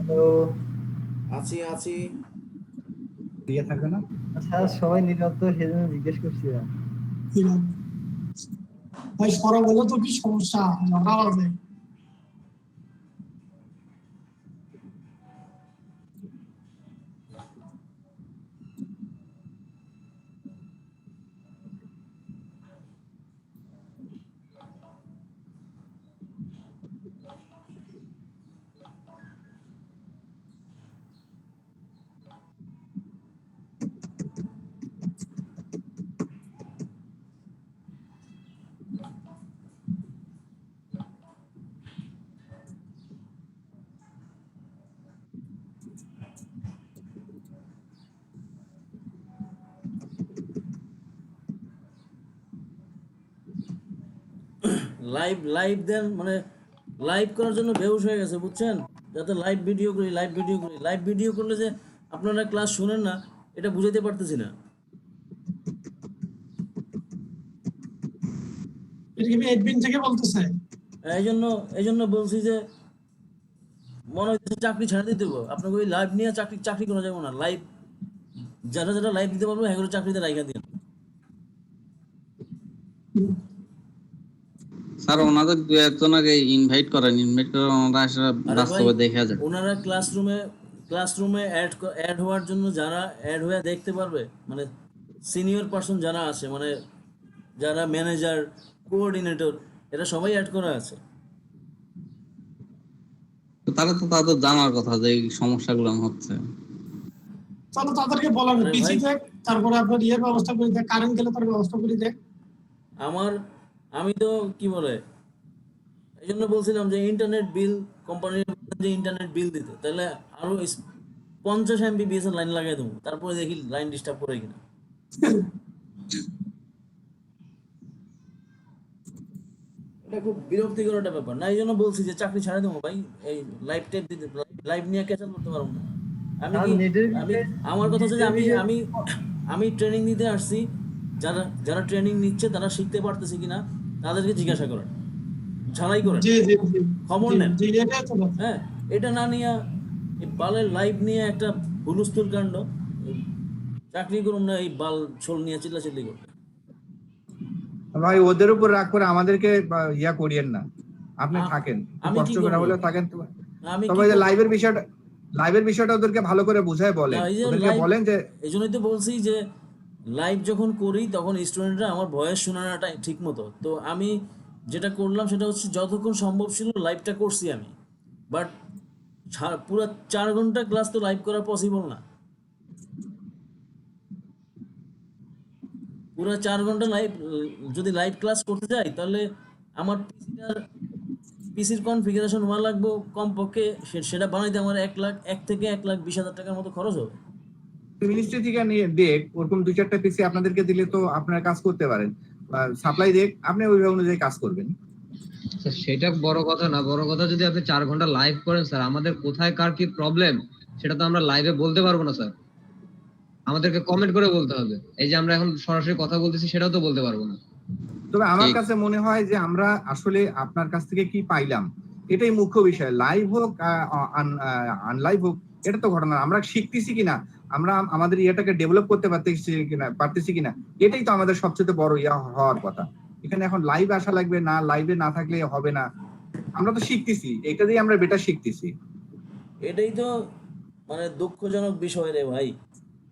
হ্যালো, আছি। দিয়ে থাকবে না? আচ্ছা, সবাই নীরব তো, সেজন্য জিজ্ঞেস করছিলাম। ভাই সরা বলে তো কি সমস্যা, নটা বাজে। লাইভ দেন, মানে লাইভ করার জন্য বেহুশ হয়ে গেছে, বুঝছেন? যাতে লাইভ ভিডিও করি। লাইভ ভিডিও করলে যে আপনারা ক্লাস শুনেন না, এটা বুঝাইতে পারতেছি না। থেকে বলতেছে, এই জন্য বলছি যে মনে হচ্ছে চাকরি ছেড়ে দিতে হবে আপনাকে। ওই লাইভ নিয়ে চাকরি করা যাবে না। লাইভ যারা লাইভ দিতে পারবে এগুলো চাকরিতে রাইখা দিন। স্যার ওনাদের দু একজনকে ইনভাইট করেন, ওনারা আসলে বাস্তবে দেখা যায়। ওনারা ক্লাসরুমে অ্যাড হওয়ার জন্য যারা অ্যাড হয়ে দেখতে পারবে, মানে সিনিয়র পারসন যারা আছে, মানে যারা ম্যানেজার, কোঅর্ডিনেটর, এরা সবাই অ্যাড করা আছে। তাদের জানার কথা যে এই সমস্যাগুলো হচ্ছে। চলো তাদেরকে বলেন আরে পিসি ভাই, দেখ, তারপরে আপনার ইয়ের ব্যবস্থা করে দেখ, কারেন্ট গেলে তার ব্যবস্থা করে দেখ। আমি তো কি বলে এই জন্য বলছিলাম যে ইন্টারনেট বিল, কোম্পানির যে ইন্টারনেট বিল দিতে, তাহলে আরো 50 MBPS এর লাইন লাগাই দেবো, তারপরে দেখি লাইন ডিস্টার্ব করে কিনা। এটা খুব বিরক্তিকর একটা ব্যাপার না, এই জন্য বলছি যে চাকরি ছাড়া দেবো ভাই, এই লাইভ টাইপ দিতে, লাইভ নিয়ে ক্যাচাল করতে পারবো না। আমি আর কি নেটের আমি বিষয়ে- আমার কথা হচ্ছে যে আমি নেটের আমি আমি ট্রেনিং দিতে আসছি, যারা যারা ট্রেনিং নিচ্ছে তারা শিখতে পারতেছে কিনা তাদেরকে জিজ্ঞাসা করেন, ঝালাই করেন, জি জি জি খবর জি নেন। জি, এটাই তো কথা। হ্যাঁ, এটা না নিয়ে এই বালের লাইভ নিয়ে একটা হুলস্থুল কাণ্ড, এই চাকরি করুন না এই বাল ছোল নিয়ে চিল্লাচিল্লি করবে। ভাই ওদের উপর রাগ করে আমাদেরকে ইয়া করিয়েন না, আপনি আ- থাকেন, আমি কষ্ট কি করে করবো? হলে থাকেন। আমি তবে কি যে করবো? লাইভের বিষয়টা ওদেরকে ভালো করে বুঝায় না, বলেন, এই যে ওদেরকে লাইভ, বলেন যে এই জন্যই তো বলছি যে লাইভ যখন করি তখন স্টুডেন্টরা আমার ভয়েস শোনানোটা ঠিক মতো, তো আমি যেটা করলাম সেটা হচ্ছে যতক্ষণ সম্ভব ছিল লাইভটা করছি আমি, বাট পুরো 4 ঘন্টা ক্লাস তো লাইভ করা পসিবল না। পুরো 4 ঘন্টা লাইভ যদি লাইভ ক্লাস করতে যাই তাহলে আমার পিসির কনফিগারেশন হওয়া লাগবে কমপক্ষে, সেটা বানাইতে আমার 1 থেকে 1,20,000 টাকার মতো খরচ হবে। মিনিস্ট্রি থেকে নিয়ে দেখ, ওরকম 2-4টা পিসি আপনাদেরকে দিলে তো আপনারা কাজ করতে পারেন, সাপ্লাই দেখ, আপনি ওই অনুযায়ী কাজ করবেন। স্যার সেটা বড় কথা না, বড় কথা যদি আপনি 4 ঘন্টা লাইভ করেন স্যার, আমাদের কোথায় কার কি প্রবলেম সেটা তো আমরা লাইভে বলতে পারবো না স্যার, আমাদেরকে কমেন্ট করে বলতে হবে। এই যে আমরা এখন সরাসরি কথা বলতেছি সেটাও তো বলতে পারবো না। তবে আমার ঠিক। কাছে মনে হয় যে আমরা আসলে আপনার কাছ থেকে কি পাইলাম এটাই মুখ্য বিষয়। লাইভ হোক আনলাইভ হোক, এটা তো ঘটনা, আমরা শিখতেছি কিনা, আমরা আমাদের ইয়েটাকে ডেভেলপ করতে পারতেছি কিনা, এটাই তো আমাদের সবচেয়ে বড় ইয়া হওয়ার কথা। এখানে এখন লাইভ আসা লাগবে না, লাইভে না থাকলে হবে না, আমরা তো শিখতেছি, এটা দিয়ে আমরা বেটার শিখতেছি। এটাই তো মানে দুঃখজনক বিষয় রে ভাই,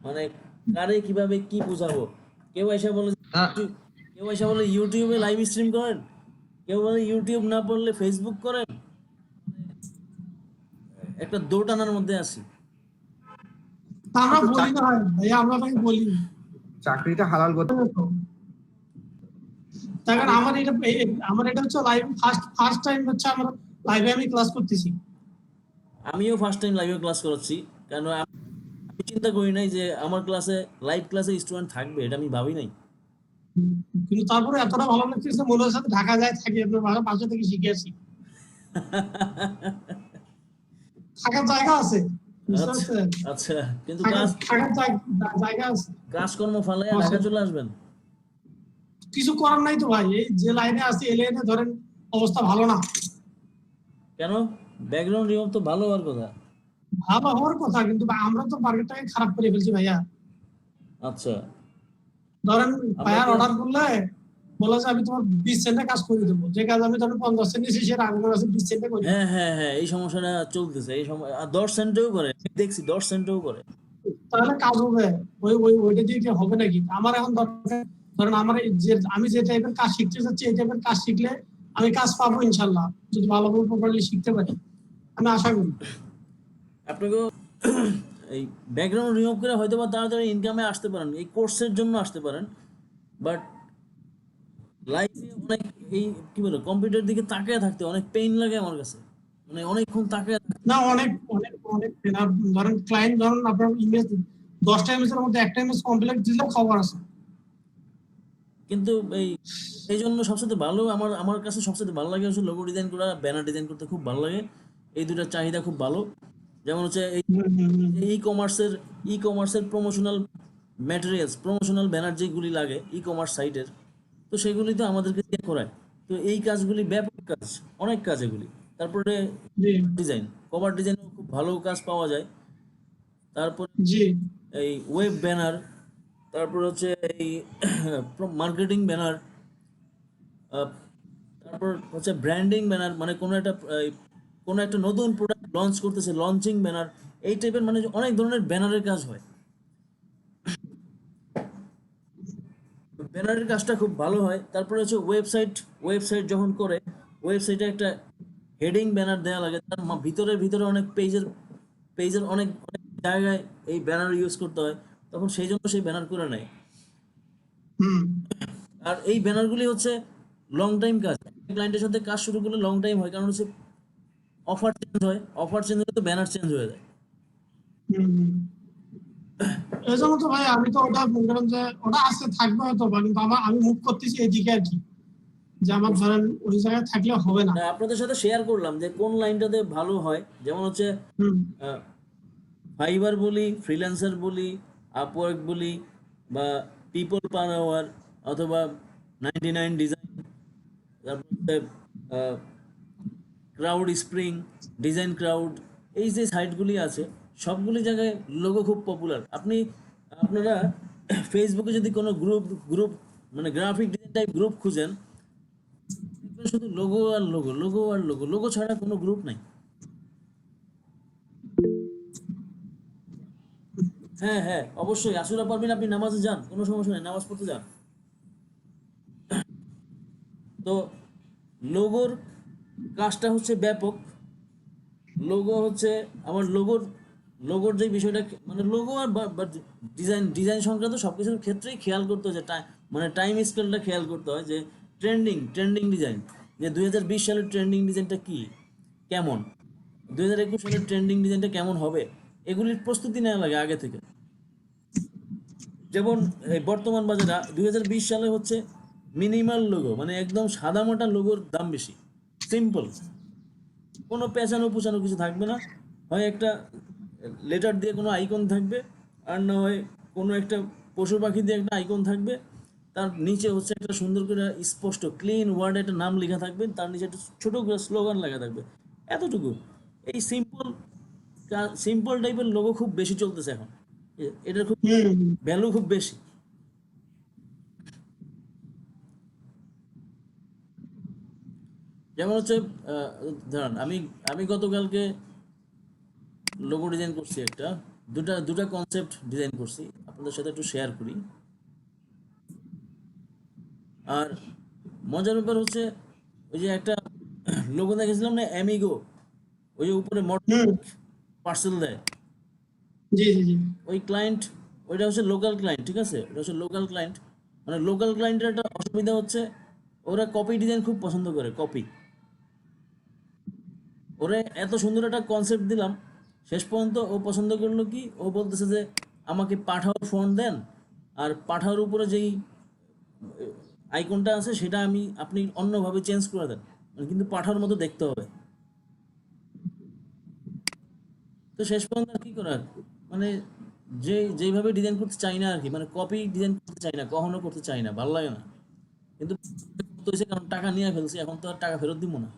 মানে কারে কিভাবে কি বুঝাবো। কেউ এসে বলে কেউ এসে বলে ইউটিউবে লাইভ স্ট্রিম করেন, কেউ বলে ইউটিউব না পড়লে ফেসবুক করেন, একটা দোটানার মধ্যে আছি। তা আমরা বলি না ভাইয়া, আমরা তাকে বলি। চাকরিটা হালাল করতে তার কারণ আমার এটা হচ্ছে লাইভ ফার্স্ট টাইম হচ্ছে আমার লাইভে আমি ক্লাস করতেছি। আমিও ফার্স্ট টাইম লাইভে ক্লাস করাচ্ছি, কেন আমি চিন্তা করি নাই যে আমার ক্লাসে লাইভ ক্লাসে স্টুডেন্ট থাকবে, এটা আমি ভাবি নাই। কিন্তু তারপরে এতটা ভালো লাগতেছে, মনে হচ্ছে ঢাকা যায় থাকি, আপনার বাসা থেকে শিখে আসি, থাকার জায়গা আছে, বুঝতে পারছেন? আচ্ছা, কিন্তু কাজ থাকার জায়গা আছে, কাজকর্ম ফালায় ঢাকা চলে আসবেন? কিছু করার নাই তো ভাই, এই যে লাইনে আছি এই লাইনে ধরেন অবস্থা ভালো না। কেন? ব্যাকগ্রাউন্ড রিমুভ তো ভালো হওয়ার কথা। ভালো হওয়ার কথা, কিন্তু আমরা তো মার্কেটটাকে খারাপ করে ফেলছি ভাইয়া। আচ্ছা, ধরেন ফায়ার অর্ডার করলে বলা যে আমি তোমার 20 সেন্টে কাজ করে দেবো, যে কাজ আমি ধরেন 50 সেন্ট নিচ্ছি, সেটা আগুন আছে 20 সেন্টে করে। হ্যাঁ হ্যাঁ হ্যাঁ, এই সমস্যাটা চলতেছে এই সময়, আর 10 সেন্টেও করে, আমি দেখছি 10 সেন্টেও করে। তাহলে কাজ হবে, ওইটা দিয়ে কি হবে নাকি? আমার এখন দরকার, ধরেন আমার আমি যে টাইপের কাজ শিখতে চাচ্ছি, এই টাইপের কাজ শিখলে আমি কাজ পাবো ইনশাল্লাহ, যদি ভালোভাবে প্রপারলি শিখতে পারি, আমি আশা করি। আপনাকেও এই ব্যাকগ্রাউন্ড রিমুভ করে হয়তো বা তাড়াতাড়ি ইনকামে আসতে পারেন, এই কোর্সের জন্য আসতে পারেন, বাট লাইফে অনেক এই কি বলে কম্পিউটার দিকে তাকিয়ে থাকতে অনেক পেইন লাগে আমার কাছে, মানে অনেকক্ষণ তাকিয়ে না, অনেক অনেক অনেক ধরেন ক্লায়েন্ট, ধরেন আপনার ইমেজ 10টা ইমেজের মধ্যে একটা ইমেজ কমপ্লিট দিলে খবর আছে। কিন্তু এই জন্য সবচেয়ে ভালো আমার কাছে সবচেয়ে ভালো লাগে হচ্ছে লোগো ডিজাইন করা, ব্যানার ডিজাইন করতে খুব ভালো লাগে, এই দুটার চাহিদা খুব ভালো। যেমন হচ্ছে এই ই কমার্সের প্রমোশনাল ম্যাটেরিয়ালস, প্রমোশনাল ব্যানার যেগুলি লাগে ই কমার্স সাইটের, তো সেগুলি তো আমাদেরকে দিয়ে করায়, তো এই কাজগুলি ব্যাপক কাজ, অনেক কাজ এগুলি। তারপরে ডিজাইন, কভার ডিজাইনও খুব ভালো কাজ পাওয়া যায়। তারপর এই ওয়েব ব্যানার, তারপর হচ্ছে এই মার্কেটিং ব্যানার, তারপর হচ্ছে ব্র্যান্ডিং ব্যানার, মানে কোনো একটা নতুন প্রোডাক্ট লঞ্চ করতেছে, লঞ্চিং ব্যানার, এই টাইপের মানে অনেক ধরনের ব্যানারের কাজ হয়। ব্যানারের কাজটা খুব ভালো হয়। তারপরে হচ্ছে ওয়েবসাইট যখন করে, ওয়েবসাইটে একটা হেডিং ব্যানার দেওয়া লাগে, তার ভিতরে ভিতরে অনেক পেজের অনেক অনেক জায়গায় এই ব্যানার ইউজ করতে হয়, তখন সেই জন্য সেই ব্যানার করে নেয়। হুম আর এই ব্যানারগুলি হচ্ছে লং টাইম কাজ, ক্লায়েন্টের সাথে কাজ শুরু করলে লং টাইম হয়, কারণ হচ্ছে অফার চেঞ্জ হয়, অফার চেঞ্জ হলে তো ব্যানার চেঞ্জ হয়ে যায়। হুম এই জন্য তো ভাই আমি তো ওটা মনে করেন যে ওটা আসতে থাকবে হয়তো বা, কিন্তু আমি মুভ করতেছি এইদিকে আর কি, যে আমার ধরেন ওই জায়গায় থাকলে হবে না। আপনাদের সাথে শেয়ার করলাম যে কোন লাইনটাতে ভালো হয়, যেমন হচ্ছে হুম ফাইবার বলি, ফ্রিল্যান্সার বলি, আপওয়ার্ক বলি, বা পিপল পার আওয়ার, অথবা 99 ডিজাইন, তারপরে ক্রাউড স্প্রিং, ডিজাইন ক্রাউড, এই যে সাইটগুলি আছে সবগুলি জায়গায় লোগো খুব পপুলার। আপনারা ফেসবুকে যদি কোনো গ্রুপ মানে গ্রাফিক ডিজাইন টাইপ গ্রুপ খুঁজেন, দেখবেন শুধু লোগো আর লোগো, লোগো আর লোগো, লোগো ছাড়া কোনো গ্রুপ নাই। হ্যাঁ হ্যাঁ, অবশ্যই আসলে পারবেন, আপনি নামাজে যান, কোনো সমস্যা নেই, নামাজ পড়তে যান। তো লোগোর কাজটা হচ্ছে ব্যাপক। লোগো হচ্ছে আমার লোগোর যে বিষয়টা, মানে লোগো আর ডিজাইন সংক্রান্ত সব কিছুর ক্ষেত্রেই খেয়াল করতে হয় যে মানে টাইম স্কেলটা খেয়াল করতে হয়, যে ট্রেন্ডিং ডিজাইন, যে 2020 সালের ট্রেন্ডিং ডিজাইনটা কি, কেমন, 2021 সালের ট্রেন্ডিং ডিজাইনটা কেমন হবে, এগুলির প্রস্তুতি নেওয়া লাগে আগে থেকে। যেমন এই বর্তমান বাজারে 2020 সালে হচ্ছে মিনিমাল লোগো, মানে একদম সাদা মোটা লোগোর দাম বেশি, সিম্পল, কোনো পেঁচানো পুচানো কিছু থাকবে না, হয় একটা লেটার দিয়ে কোনো আইকন থাকবে, আর না হয় কোনো একটা পশু পাখি দিয়ে একটা আইকন থাকবে, তার নিচে হচ্ছে একটা সুন্দর করে স্পষ্ট ক্লিন ওয়ার্ড একটা নাম লেখা থাকবে, তার নিচে একটা ছোটো করে স্লোগান লেখা থাকবে, এতটুকু। এই সিম্পল টাইপের লোগো খুব বেশি চলতেছে এখন, এটার খুব ভ্যালু খুব বেশি। যেমন হচ্ছে ধরেন আমি গতকালকে লোগো ডিজাইন করছি, দুটা কনসেপ্ট ডিজাইন করছি, আপনাদের সাথে একটু শেয়ার করি। আর মজার ব্যাপার হচ্ছে ওই যে একটা লোগো দেখেছিলাম না, অ্যামিগো, ওই যে উপরে মোটর পার্সেল দেয়, জি জি জি ওই ক্লায়েন্ট, ওইটা হচ্ছে লোকাল ক্লায়েন্ট, ঠিক আছে, ওটা হচ্ছে লোকাল ক্লায়েন্ট। মানে লোকাল ক্লায়েন্টের একটা অসুবিধা হচ্ছে, ওরা কপি ডিজাইন খুব পছন্দ করে, কপি। ওরে এত সুন্দর একটা কনসেপ্ট দিলাম, শেষ পর্যন্ত ও পছন্দ করলো কি, ও বলতেছে যে আমাকে পাঠাওয়ার ফন্ট দেন, আর পাঠাওয়ার উপরে যেই আইকনটা আছে সেটা আপনি অন্যভাবে চেঞ্জ করে দেন, মানে কিন্তু পাঠাওয়ার মতো দেখতে হবে। তো শেষ পর্যন্ত আর কি করার, মানে যেইভাবে ডিজাইন করতে চাই না আর কি, মানে কপি ডিজাইন করতে চাই না, কখনো করতে চাই না, ভালো লাগে না, কিন্তু কারণ টাকা নিয়ে ফেলছি, এখন তো আর টাকা ফেরত দিব না।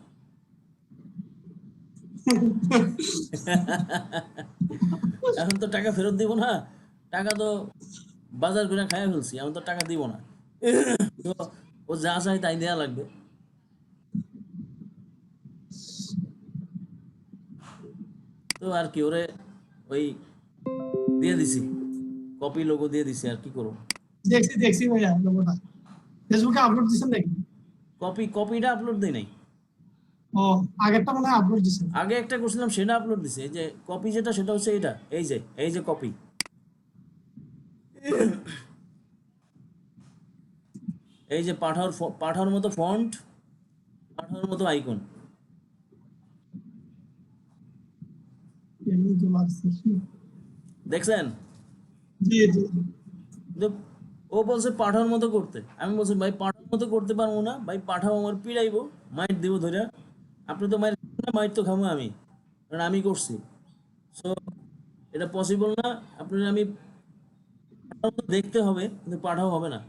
এখন তো টাকা ফেরত দিব না, টাকা তো বাজার করে খাইয়া ফেলছি, এখন তো টাকা দিব না, তো ও যা চাই তাই দেয়া লাগবে। তো আর কি, ওরে ওই দিয়ে দিছি, কপি লোগো দিয়ে দিছি, আর কি করবো। দেখছি ভাইয়া লোগোটা ফেসবুকে আপলোড দিছেন নাকি? কপিটা আপলোড দেই নাই, ও আগেরটা মনে হয় আপলোড দিছেন। আগে একটা করছিলাম সেটা আপলোড দিছি। এই যে কপি যেটা, সেটা হচ্ছে এটা, এই যে কপি, এই যে পাঠার মতো ফন্ট, পাঠার মতো আইকন, দেখছেন? জি জি ও বলছে পাঠার মতো করতে, আমি বলছি ভাই পাঠার মতো করতে পারবো না ভাই, পাঠাও আমার পিড়াইবো, মাইট দিব ধরে, আপনি তো মাইট তো খাবো আমি, কারণ আমি করছি, সো এটা পসিবল না, আপনার আমি দেখতে হবে কিন্তু পাঠাও হবে না।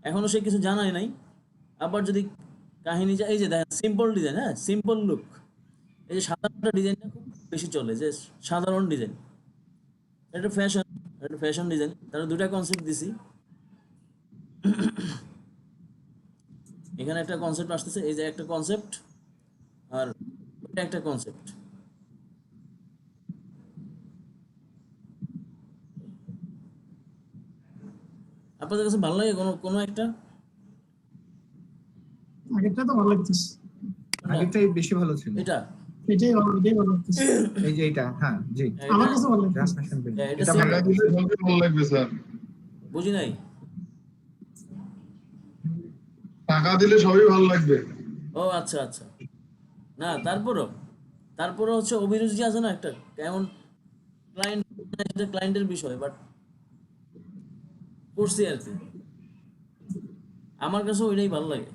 এখনো সে কিছু জানাই নাই। আবার যদি কাহিনী এই যে দেখেন সিম্পল ডিজাইন, হ্যাঁ সিম্পল লুক, এই যে সাধারণ ডিজাইনটা খুব বেশি চলে, যে সাধারণ ডিজাইন, এটা ফ্যাশন ডিজাইন, তারা দুটা কনসেপ্ট দিছি। এখানে একটা কনসেপ্ট আসতেছে, এই যে একটা কনসেপ্ট, আর এটা একটা কনসেপ্ট। আপনাদের কাছে ভালো লাগে কোনো একটা? আগেরটা তো ভালো লাগতেছে, আগেরটাই বেশি ভালো ছিল। এটা এটাই ভালো লাগতেছে। এই যে এটা, হ্যাঁ জি, আমার কাছে ভালো লাগতেছে। ট্রান্সমিশন বিল এটা এটা same- ভালো লাগবে স্যার। বুঝি নাই। টাকা দিলে সবই ভালো লাগবে। ও আচ্ছা আচ্ছা, না তারপরও হচ্ছে অভিরুচি আছে না একটা, কেমন ক্লায়েন্ট, সেটা ক্লায়েন্টের বিষয়, বাট করছি আর কি, আমার কাছে ওইটাই ভালো লাগে।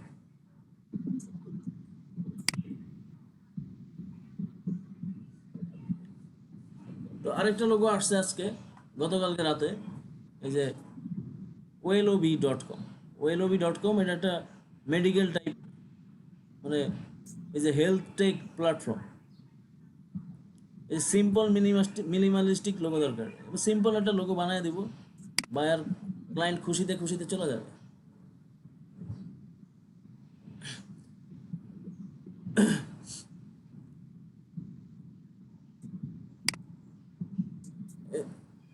তো আরেকটা লোগো আসছে আজকে, গতকালকে রাতে, এই যে ওয়েলওবি.com। ওয়েলওবি.com এটা একটা মেডিকেল টাইপ, মানে এই যে হেলথ টেক প্ল্যাটফর্ম। এই সিম্পল মিনিমালিস্টিক লোগো দরকার, সিম্পল একটা লোগো বানিয়ে দিব, বায়ার ক্লায়েন্ট খুশিতে খুশিতে চলে যাবে।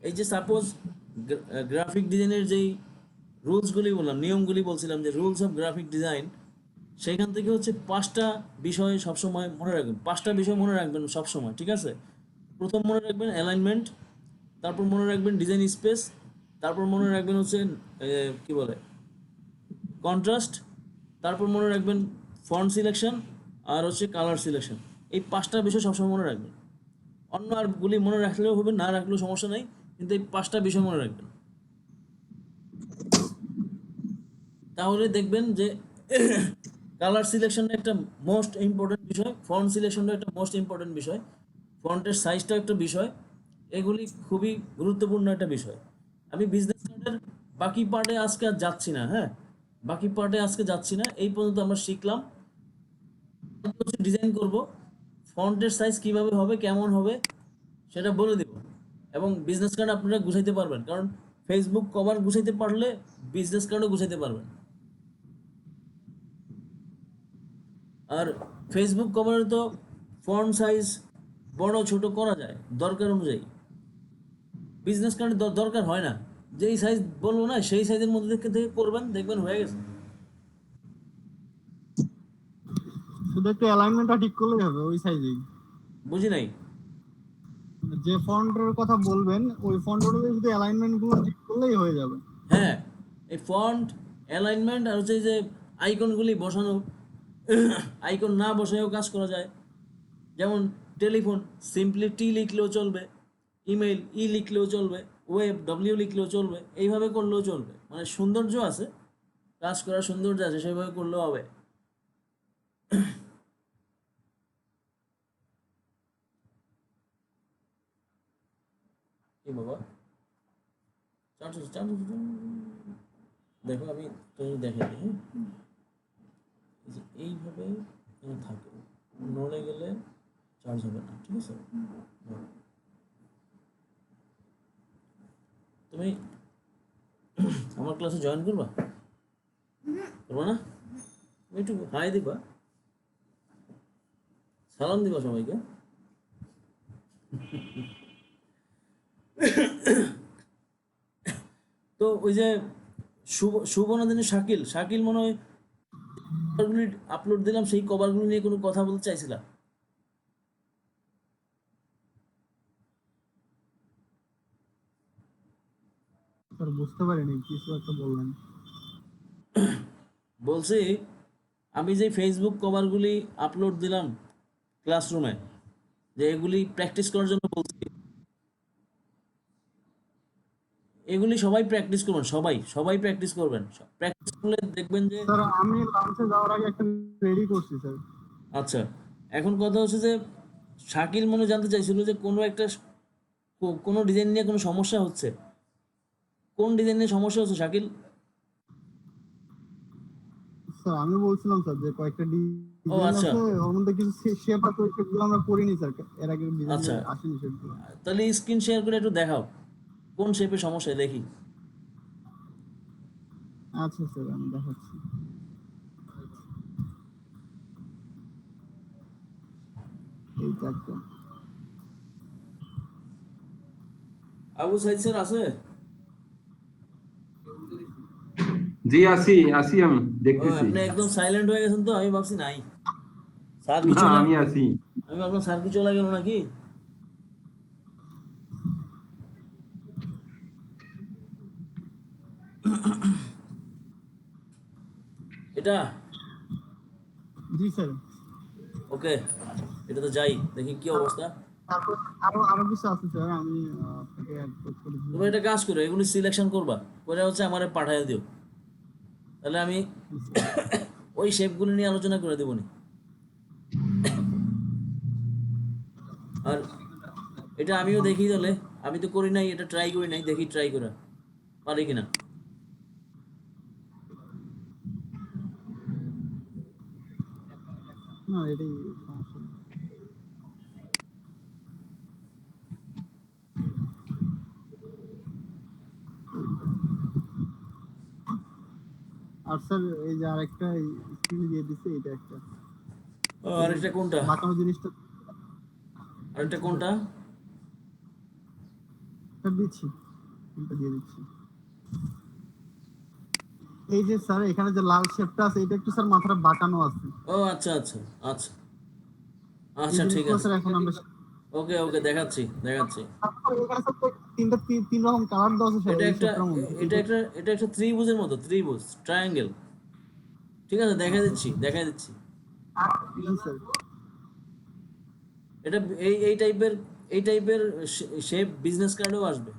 এই যে সাপোজ গ্রাফিক ডিজাইনের যেই রুলসগুলি বললাম, নিয়মগুলি বলছিলাম, যে রুলস অফ গ্রাফিক ডিজাইন, সেইখান থেকে হচ্ছে 5টা বিষয় সবসময় মনে রাখবেন, 5টা বিষয় মনে রাখবেন সবসময়, ঠিক আছে? প্রথম মনে রাখবেন অ্যালাইনমেন্ট, তারপর মনে রাখবেন ডিজাইন স্পেস, তারপর মনে রাখবেন হচ্ছে কি বলে কন্ট্রাস্ট, তারপর মনে রাখবেন ফন্ট সিলেকশন, আর হচ্ছে কালার সিলেকশন। এই 5টা বিষয় সবসময় মনে রাখবেন। অন্য আরগুলি মনে রাখলেও হবে, না রাখলেও সমস্যা নাই, কিন্তু এই 5টা বিষয় মনে রাখবেন। তাহলে দেখবেন যে কালার সিলেকশনটা একটা মোস্ট ইম্পর্টেন্ট বিষয়, ফন্ট সিলেকশনটা একটা মোস্ট ইম্পর্টেন্ট বিষয়, ফন্টের সাইজটা একটা বিষয়, এগুলি খুবই গুরুত্বপূর্ণ একটা বিষয়। আমি বিজনেস কার্ডের বাকি পার্টে আজকে আর যাচ্ছি না, হ্যাঁ, বাকি পার্টে আজকে যাচ্ছি না। এই পর্যন্ত আমরা শিখলাম, ডিজাইন করব, ফন্টের সাইজ কিভাবে হবে, কেমন হবে সেটা বলে দেব, এবং বিজনেস কার্ড আপনারা গুছাইতে পারবেন, কারণ ফেসবুক কভার গুছাইতে পারলে বিজনেস কার্ডও গুছাইতে পারবেন। আর ফেসবুক কভারে তো ফন্ট সাইজ বড় ছোট করা যায় দরকার অনুযায়ী, বিজনেস কার্ডের দরকার হয় না, যেই সাইজ বলবো না সেই সাইজের মধ্যে থেকে করবেন, দেখবেন হয়ে গেছে। শুধু একটু অ্যালাইনমেন্টটা ঠিক করলেই হবে ওই সাইজেই। বুঝি নাই। যে ফন্টের কথা বলবেন ওই ফন্ট অনুযায়ী শুধু অ্যালাইনমেন্ট গুলো ঠিক করলেই হয়ে যাবে। হ্যাঁ, এই ফন্ট অ্যালাইনমেন্ট আর হচ্ছে যে আইকনগুলি বসানো, আইকন না বসায়ও কাজ করা যায়। যেমন টেলিফোন সিম্পলি টি লিখলেও চলবে, ইমেইল ই লিখলেও চলবে, ওয়েব ডব্লিউ লিখলেও চলবে, এইভাবে করলেও চলবে। মানে সৌন্দর্য আছে, কাজ করার সৌন্দর্য আছে, সেইভাবে করলেও হবে। কি বাবা, দেখো আমি দেখে দিই, এইভাবে থাকে, নড়ে গেলে চার্জ হবে না, ঠিক আছে? তুমি আমার ক্লাসে জয়েন করবা না? তুমি একটু হাই দিবা, সালাম দিবা সবাইকে। তো ওই যে সুবর্ণদিনের শাকিল মনে হয় আপলোড দিলাম, সেই কভারগুলো নিয়ে কোনো কথা বলতে চাইছিলাম। স্যার বুঝতে পারিনি, কিছু একটা বললেন। বলছি আমি যে ফেসবুক কভারগুলি আপলোড দিলাম ক্লাসরুমে, যে এগুলি প্র্যাকটিস করার জন্য বলছি, এগুলি সবাই প্র্যাকটিস করবেন, সবাই প্র্যাকটিস করবেন। প্র্যাকটিস করলে দেখবেন যে স্যার আমি লাঞ্চে যাওয়ার আগে একটা রেডি করছি স্যার। আচ্ছা, এখন কথা হচ্ছে যে শাকিল মনে জানতে চাইছিল যে কোনো ডিজাইন নিয়ে কোনো সমস্যা হচ্ছে, কোন ডিজাইন নিয়ে সমস্যা হচ্ছে শাকিল? স্যার আমি বলছিলাম স্যার যে কয়েকটা ও ডিজাইন আচ্ছা আছে, ওর মধ্যে কিছু শেপ আছে, সেগুলো আমরা করিনি স্যার, এর আগে ডিজাইন আচ্ছা, আসেনি সেগুলো। তাহলে স্ক্রিন শেয়ার করে একটু দেখাও কোন শেপে সমস্যা, দেখি। আচ্ছা স্যার আমি দেখাচ্ছি। এই চারটা আবু সাইদ স্যার আছে? জি আছি আছি আমি ও, দেখতেছি। আপনি একদম সাইলেন্ট হয়ে গেছেন, তো আমি ভাবছি নাই, স্যার কি না চলে, আমি আছি। আমি ভাবলাম স্যার কি চলে গেল নাকি। এটা জি স্যার। ওকে, এটা তো যাই দেখি কি অবস্থা। তারপর আরো আরো কিছু আছে স্যার, আমি আপনাকে অ্যাড করে তুমি দিলাম। একটা কাজ করো, এগুলি সিলেকশন করবা, করে হচ্ছে আমারে পাঠিয়ে দিও, তাহলে আমি ওই শেপগুলি নিয়ে আলোচনা করে দেবো নি। আর এটা আমিও দেখি তাহলে, আমি তো করি নাই, এটা ট্রাই করি নাই, দেখি ট্রাই করে পারি কিনা। না এটাই সমস্যা। আর স্যার এই যে আরেকটা স্ক্রিন দিয়ে দিচ্ছে, এটা একটা ও, আরেকটা কোনটা, বাঁকানো জিনিসটা আরেকটা কোনটা? স্যার দিচ্ছি, এটা দিয়ে দিচ্ছি। এই যে স্যার এখানে যে লাল শেপটা আছে, এটা একটু স্যার মাথাটা বাঁকানো আছে। ও আচ্ছা আচ্ছা আচ্ছা এই আচ্ছা, ঠিক জিনিসগুলো আছে, স্যার এখন আমরা ওকে ওকে, দেখাচ্ছি দেখাচ্ছি। তারপর এখানে স্যার তিন রকম কালার দেওয়া আছে স্যার এটা এই একটা, শেপটার মধ্যে। এটা একটা ত্রিভুজের মতো, ত্রিভুজ, ট্রায়াঙ্গেল। ঠিক আছে, দেখা দিচ্ছি দেখা দিচ্ছি। জি স্যার। এটা এই টাইপের, এই টাইপের শেপ বিজনেস কার্ডেও আসবে।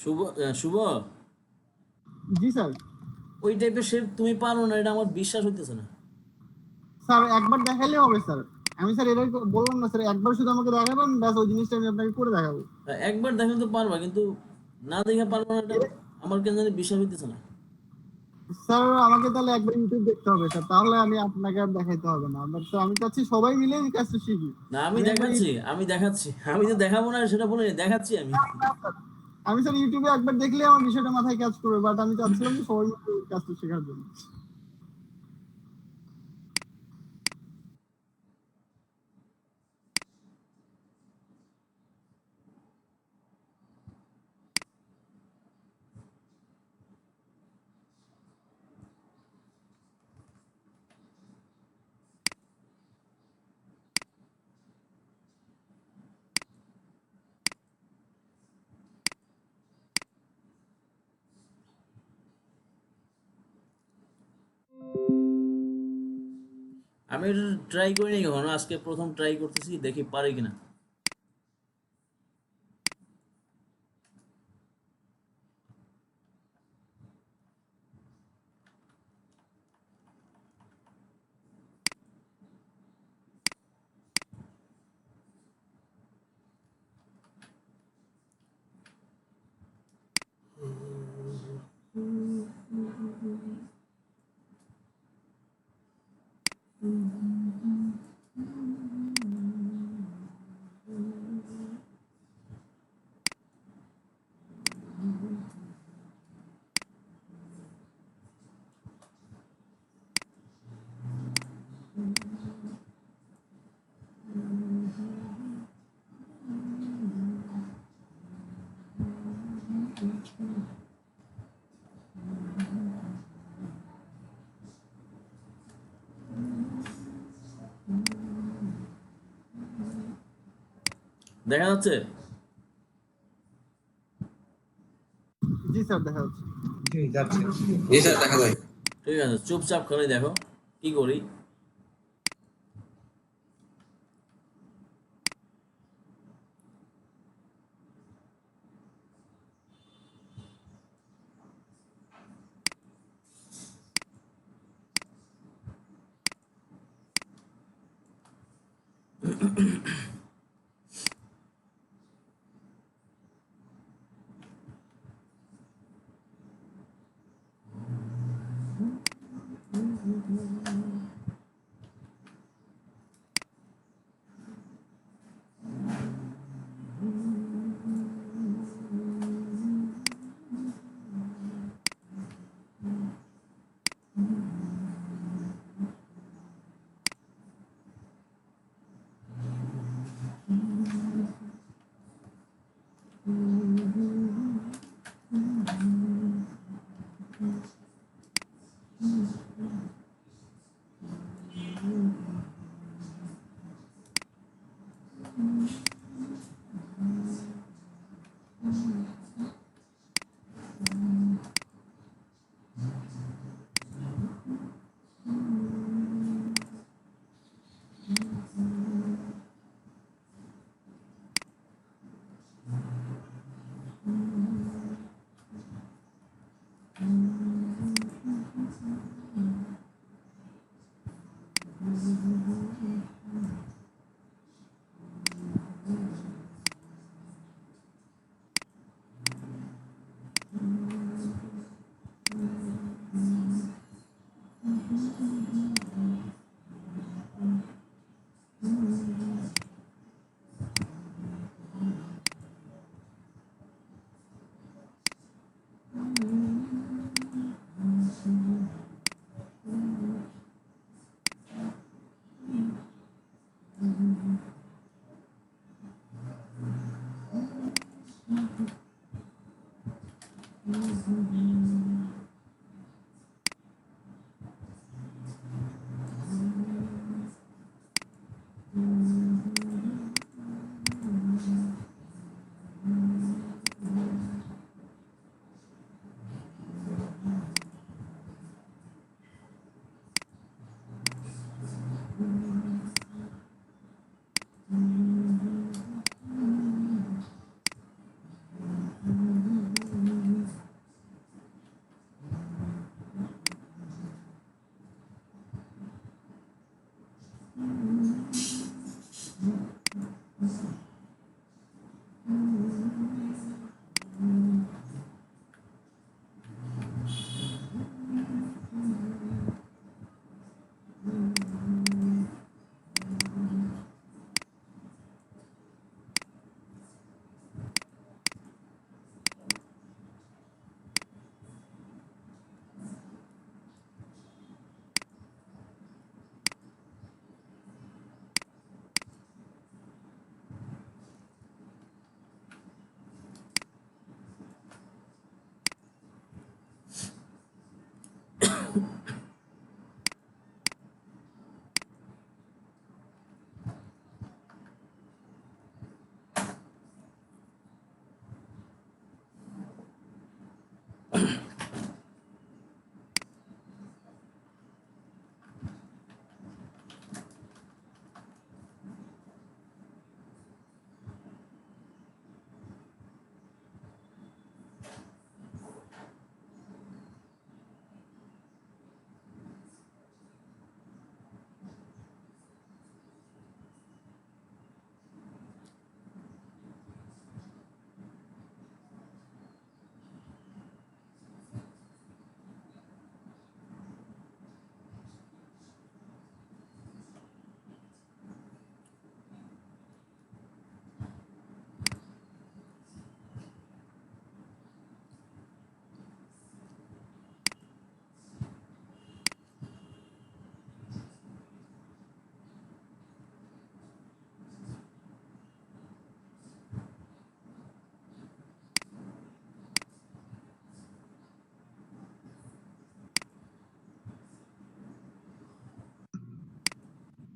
শুভ, শুভ, জি স্যার। ওই টাইপের শেপ তুমি পারো না, এটা আমার বিশ্বাস হইতেছে না। স্যার একবার দেখাইলে হবে স্যার। আমি স্যার এটাই বললাম না স্যার, একবার শুধু আমাকে দেখাবেন, ব্যাস ওই জিনিসটা আমি আপনাকে করে দেখাবো। একবার দেখলে তো পারবা, কিন্তু না দেখে পারবা না, এটা আমার কেন জানি বিশ্বাস হইতেছে না। স্যার আমাকে তাহলে একবার ইউটিউব দেখতে হবে স্যার, তাহলে আমি আপনাকে আর দেখাইতে হবে না। বাট স্যার আমি চাচ্ছি সবাই মিলে এই কাজটা শিখি। না, আমি একবার দেখাচ্ছি, আমি দেখাচ্ছি, আমি তো দেখাবো না সেটা বলে দেখাচ্ছি আমি। আমি স্যার ইউটিউবে একবার দেখলে আমার বিষয়টা মাথায় কাজ করবে, বাট আমি চাচ্ছিলাম যে সবাই মিলে এই কাজটা শেখার জন্য। আমি এটা ট্রাই করিনি কখনো, আজকে প্রথম ট্রাই করতেছি, দেখি পারি কিনা। দেখা যাচ্ছে? জি স্যার দেখা যাচ্ছে। জি যাচ্ছে। ঠিক আছে, চুপচাপ করে দেখো কি করি।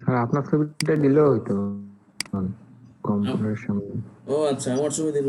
আর আপনার ছবিটা দিলেও হইতো কম্পিউটারের সামনে। ও আচ্ছা, আমার ছবি দিল।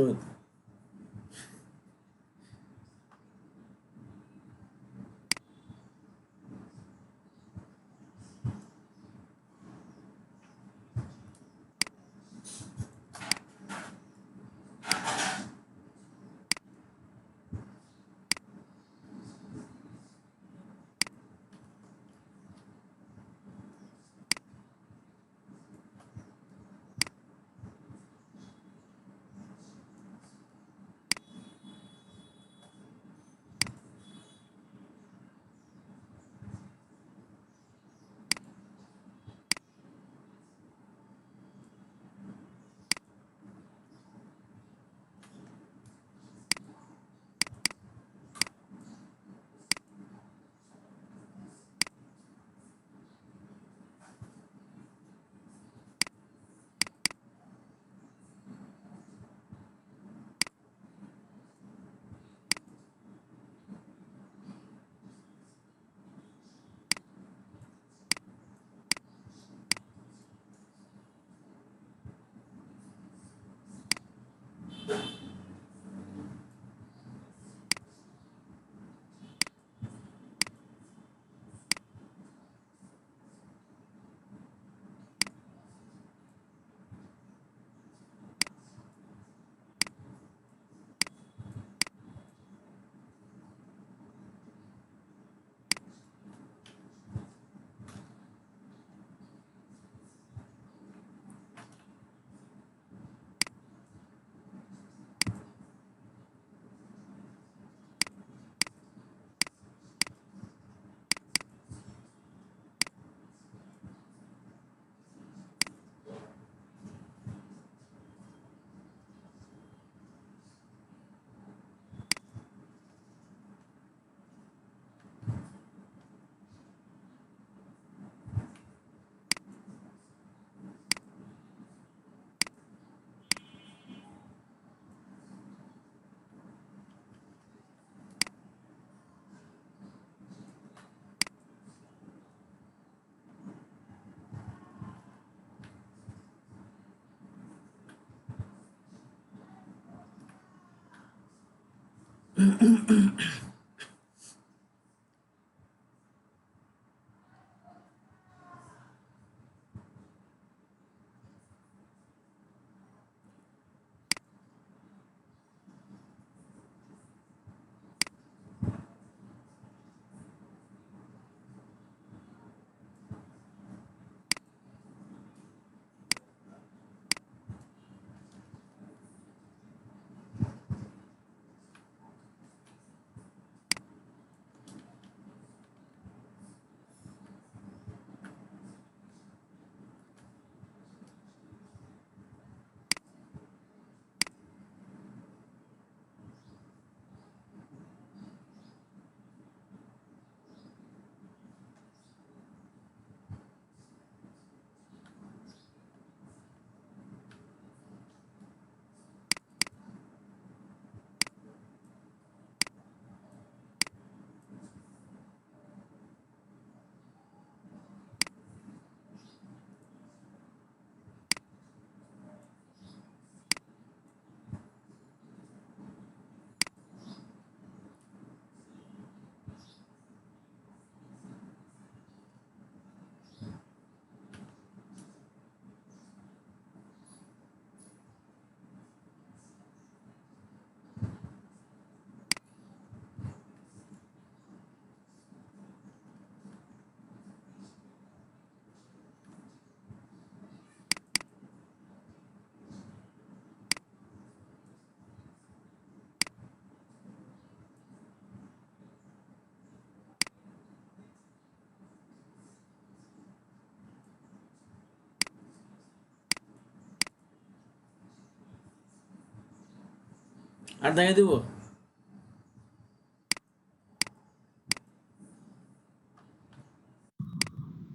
আর দেখাই দিব?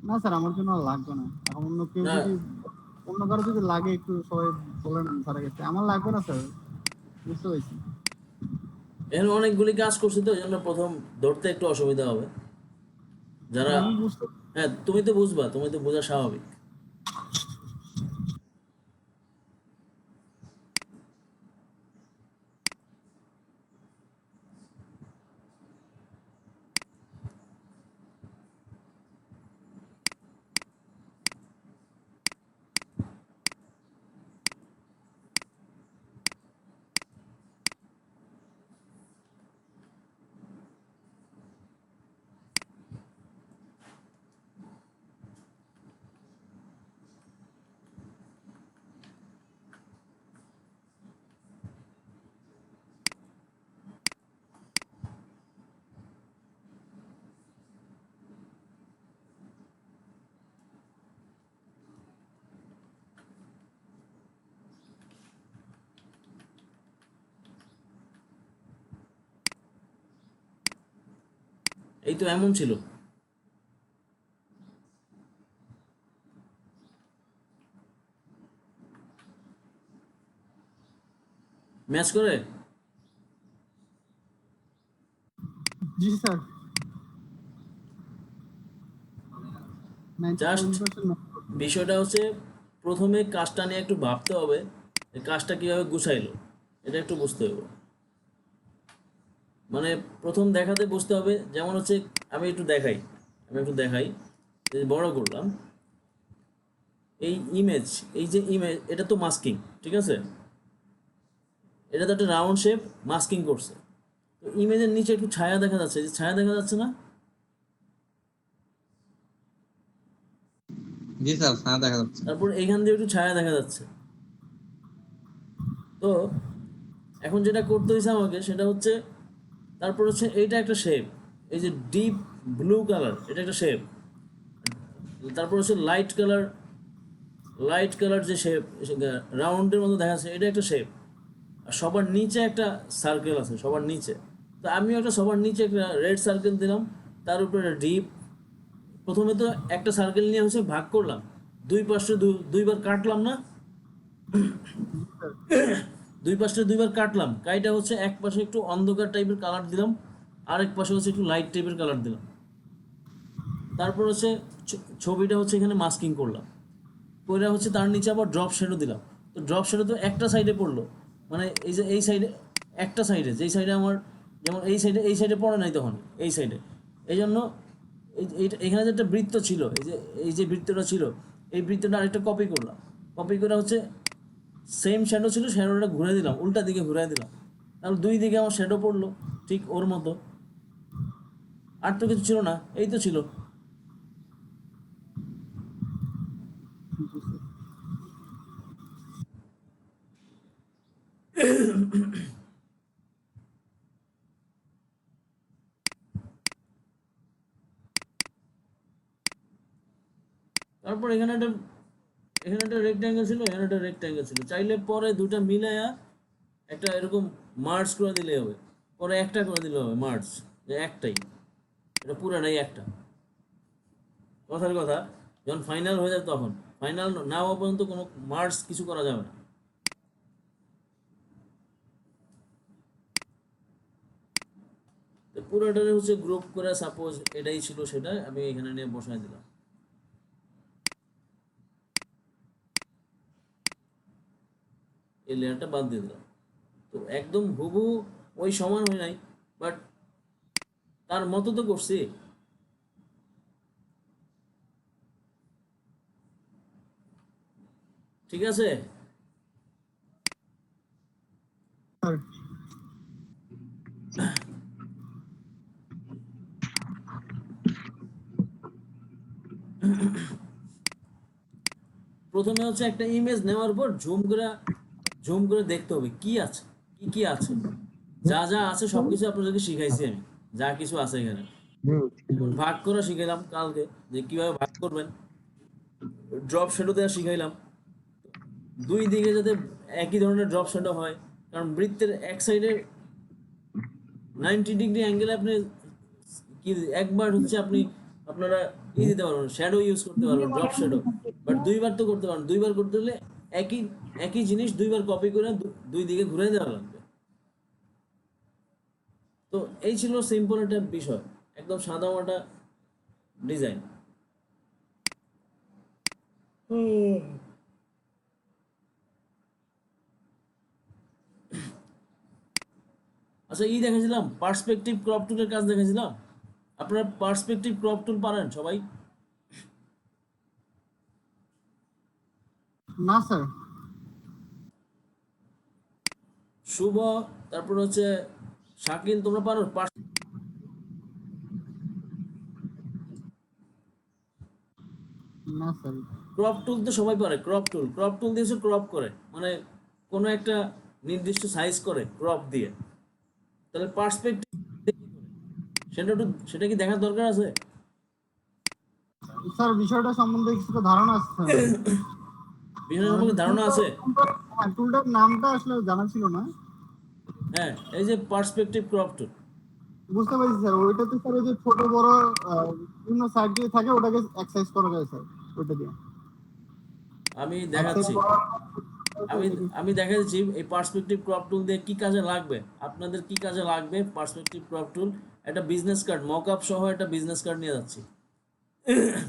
না স্যার, আমার জন্য আর লাগবে না। এখন অন্য কেউ না। যদি, অন্য কারো যদি লাগে একটু সবাই বলেন স্যারের কাছে। আমার লাগবে না স্যার, বুঝতে পারছি। এখানে অনেকগুলি কাজ করছি তো, এই জন্য প্রথম ধরতে একটু অসুবিধা হবে যারা। আমি বুঝতে, হ্যাঁ, তুমি তো বুঝবা, তুমি তো বোঝা স্বাভাবিক। এই তো এমন ছিল। ম্যাচ করে জি স্যার। জাস্ট 97% বিষয়টা হচ্ছে প্রথমে কাজটা নিয়ে একটু ভাবতে হবে, এই কাজটা কিভাবে গুছাইলো এটা একটু বুঝতে হবে। মানে প্রথম দেখাতে বুঝতে হবে। যেমন হচ্ছে আমি একটু দেখাই, এই বড় করলাম এই ইমেজ, এই যে ইমেজ, এটা তো মাস্কিং, ঠিক আছে? এটা তো একটা রাউন্ড শেপ, মাস্কিং করছে। তো ইমেজের নিচে একটু ছায়া দেখা যাচ্ছে, যে ছায়া দেখা যাচ্ছে না? জি স্যার, হ্যাঁ দেখা যাচ্ছে। তারপর এইখান দিয়ে একটু ছায়া দেখা যাচ্ছে। তো এখন যেটা করতে হয়েছে আমাকে সেটা হচ্ছে, তারপর হচ্ছে এইটা একটা শেপ, এই যে ডিপ ব্লু কালার, এটা একটা শেপ। তারপর হচ্ছে লাইট কালার যে শেপ, রাউন্ডের মতো দেখা যাচ্ছে, এটা একটা শেপ। আর সবার নিচে একটা সার্কেল আছে, সবার নিচে। তো আমিও একটা সবার নিচে একটা রেড সার্কেল দিলাম, তার উপরে ডিপ। প্রথমে তো একটা সার্কেল নিয়ে হচ্ছে ভাগ করলাম, দুই পাশে দুইবার কাটলাম না, দুই পাশে দুইবার কাটলাম। কাইটা হচ্ছে এক পাশে একটু অন্ধকার টাইপের কালার দিলাম, আরেক পাশে হচ্ছে একটু লাইট টাইপের কালার দিলাম। তারপর হচ্ছে ছবিটা হচ্ছে এখানে মাস্কিং করলাম, করে হচ্ছে তার নিচে আবার ড্রপ শ্যাডো দিলাম। তো ড্রপ শ্যাডো তো একটা সাইডে পড়লো, মানে এই যে এই সাইডে একটা সাইডে, যেই সাইডে আমার যেমন এই সাইডে পড়ে নাই তখন, এই সাইডে, এই জন্য এখানে যে একটা বৃত্ত ছিল, এই যে বৃত্তটা ছিল, এই বৃত্তটা আরেকটা কপি করলাম, কপি করে হচ্ছে সেম শ্যাডো ছিল, শ্যাডোটা ঘুরে দিলাম, উল্টা দিকে ঘুরে দিলাম, তাহলে দুই দিকে আমার শ্যাডো পড়লো ঠিক ওর মতো। আর তো কিছু ছিল না, এই তো ছিল। তারপর এখানে একটা রেক্ট্যাঙ্গেল ছিল, এখানে একটা রেক্ট্যাঙ্গেল ছিল, চাইলে পরে দুটা মিলাইয়া একটা এরকম মার্জ করে দিলে হবে, পরে একটা করে দিলে হবে মার্জ, যে একটাই, এটা পুরাটাই একটা। কথার কথা, যখন ফাইনাল হয়ে যায় তখন, ফাইনাল না হওয়া পর্যন্ত কোনো মার্জ কিছু করা যাবে না। তো পুরোটারে হচ্ছে গ্রুপ করে, সাপোজ এটাই ছিল সেটা আমি এখানে নিয়ে বসাই দিলাম, এই লেয়ারটা বাদ দিয়ে দিলাম। তো একদম হুবহু ওই সমান হয় নাই, বাট তার মতো তো করছি। ঠিক আছে, স্যার প্রথমে হচ্ছে একটা ইমেজ নেওয়ার পর ঝুম করে দেখতে হবে কি আছে, কি আছে, যা যা আছে সবকিছু আপনাদেরকে শিখাইছি আমি, যা কিছু আছে এখানে। যেমন ভাগ করা শিখাইলাম কালকে, যে কিভাবে ভাগ করবেন, ড্রপ শ্যাডো দেওয়া শিখাইলাম, দুই দিকে যাতে একই ধরনের ড্রপ শ্যাডো হয়, কারণ বৃত্তের এক সাইডে 90 ডিগ্রি অ্যাঙ্গেলে আপনি কি একবার হচ্ছে আপনারা দিতে পারবেন, শ্যাডো ইউজ করতে পারবেন, ড্রপ শ্যাডো, বাট দুইবার তো করতে পারেন। দুইবার করতে হলে একই জিনিস দুইবার কপি করে দুই দিকে ঘুরে দেওয়া লাগবে। তো এই ছিল সিম্পল একটা বিষয়, একদম সাদা মাটা ডিজাইন। আচ্ছা, দেখেছিলাম পার্সপেক্টিভ ক্রপ টুলের কাজ দেখেছিলাম। আপনারা পার্সপেক্টিভ ক্রপ টুল পারেন সবাই? না স্যার। শুভ, তারপর হচ্ছে শাকিল, তোমরা পারো? না স্যার। ক্রপ টুল তো সবাই পারে। ক্রপ টুল দিয়ে ক্রপ করে, মানে কোনো একটা নির্দিষ্ট সাইজ করে ক্রপ দিয়ে। তাহলে পার্সপেক্টিভ সেটা কি দেখার দরকার আছে? স্যার বিষয়টা সম্বন্ধে কিছু ধারণা আছে স্যার। বিষয়টা সম্বন্ধে ধারণা আছে? হ্যাঁ, টুলটার নামটা আসলে জানা ছিল না। হ্যাঁ, এই যে পার্সপেক্টিভ ক্রপ টুল, বুঝতে পারছি স্যার। ওইটা তো স্যার যে ছোট বড় বিভিন্ন সাইড দিয়ে থাকে, ওটাকে এক্সারসাইজ করা যায় স্যার ওইটা দিয়ে। আমি দেখাচ্ছি আমি দেখাচ্ছি এই পার্সপেক্টিভ ক্রপ টুল দিয়ে কি কাজে লাগবে, আপনাদের কি কাজে লাগবে। পার্সপেক্টিভ ক্রপ টুল, একটা বিজনেস কার্ড, মক আপ সহ একটা বিজনেস কার্ড নিয়ে যাচ্ছি,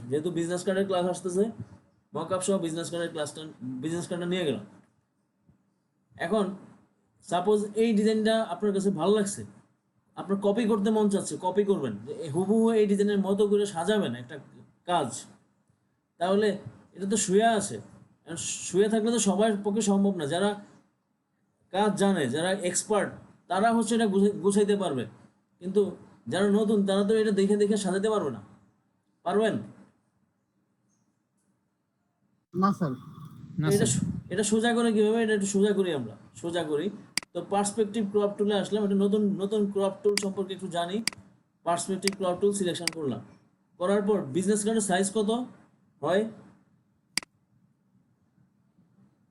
যেহেতু বিজনেস কার্ডের ক্লাস আসতেছে, মক আপ সহ বিজনেস কার্ডটা নিয়ে গেলাম। এখন সাপোজ এই ডিজাইনটা আপনার কাছে ভালো লাগছে, আপনার কপি করতে মন চাচ্ছে, কপি করবেন, হুবহু এই ডিজাইনের মতো করে সাজাবেন একটা কাজ। তাহলে এটা তো শুয়ে আছে, শুয়ে থাকলে তো সবার পক্ষে সম্ভব না। যারা কাজ জানে, যারা এক্সপার্ট, তারা হচ্ছে এটা গুছাইতে পারবে, কিন্তু যারা নতুন তারা তো এটা দেখে দেখে সাজাতে পারবে না। পারবেন? না স্যার। এটা সোজা করে কিভাবে, এটা একটু সোজা করি, আমরা সোজা করি। তো পার্সপেক্টিভ ক্রপ টুলে আসলাম, এটা নতুন ক্রপ টুল সম্পর্কে একটু জানি। পার্সপেক্টিভ ক্রপ টুল সিলেকশন করলাম, করার পর বিজনেস কার্ডের সাইজ কত হয়?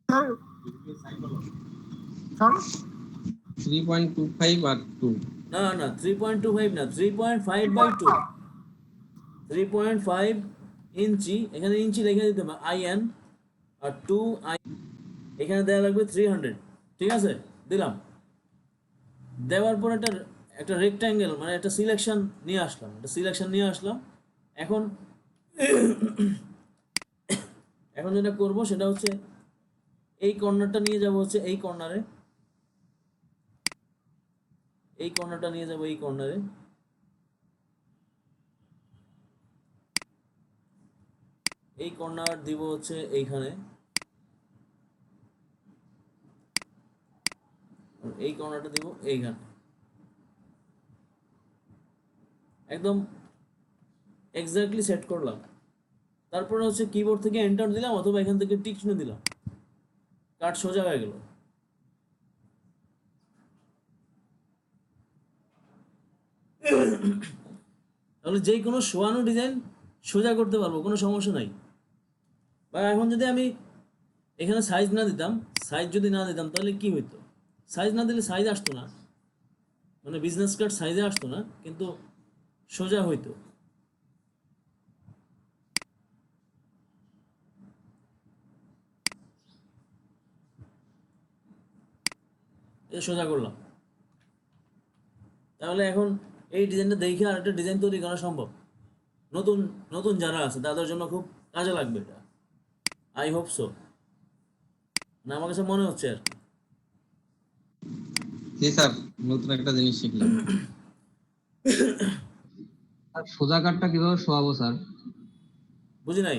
স্যার 3.25 আর 2। না 3.25 না, 3.5/2, 3.5 ইঞ্চি। এখানে ইঞ্চি লিখে দিতে হবে IN, আর 2 এখানে দেওয়া লাগবে 300। ঠিক আছে, দিলাম। দেওয়ার পর একটা রেক্ট্যাঙ্গেল, মানে একটা সিলেকশন নিয়ে আসলাম। এখন যেটা করব সেটা হচ্ছে এই কর্নারটা নিয়ে যাব হচ্ছে এই কর্নারে, এই কর্নারটা নিয়ে যাবো এই কর্নারে, এই কর্নার দিব হচ্ছে এইখানে, এই কর্নারটা দিব এইখানে, একদম এক্স্যাক্টলি সেট করলাম। তারপরে হচ্ছে কিবোর্ড থেকে এন্টার দিলাম অথবা এখান থেকে টিক চিহ্ন দিলাম, কাট সোজা হয়ে গেল। তাহলে যে কোনো শোয়ানো ডিজাইন সোজা করতে পারবো, কোনো সমস্যা নাই। বা এখন যদি আমি এখানে সাইজ না দিতাম, তাহলে কি হইতো, সাইজ না দিলে সাইজ আসতো না, মানে বিজনেস কার্ড সাইজে আসতো না, কিন্তু সোজা হইতো। এটা সোজা করলাম। তাহলে এখন এই ডিজাইনটা দেখে আর একটা ডিজাইন তৈরি করা সম্ভব। নতুন নতুন যারা আছে তাদের জন্য খুব কাজে লাগবে এটা, আই হোপ সো, না আমার কাছে মনে হচ্ছে আর কি। জি স্যার, নতুন একটা জিনিস শিখলাম। আর সোজা কাটটা কিভাবে শোয়াবো স্যার? বুঝি নাই।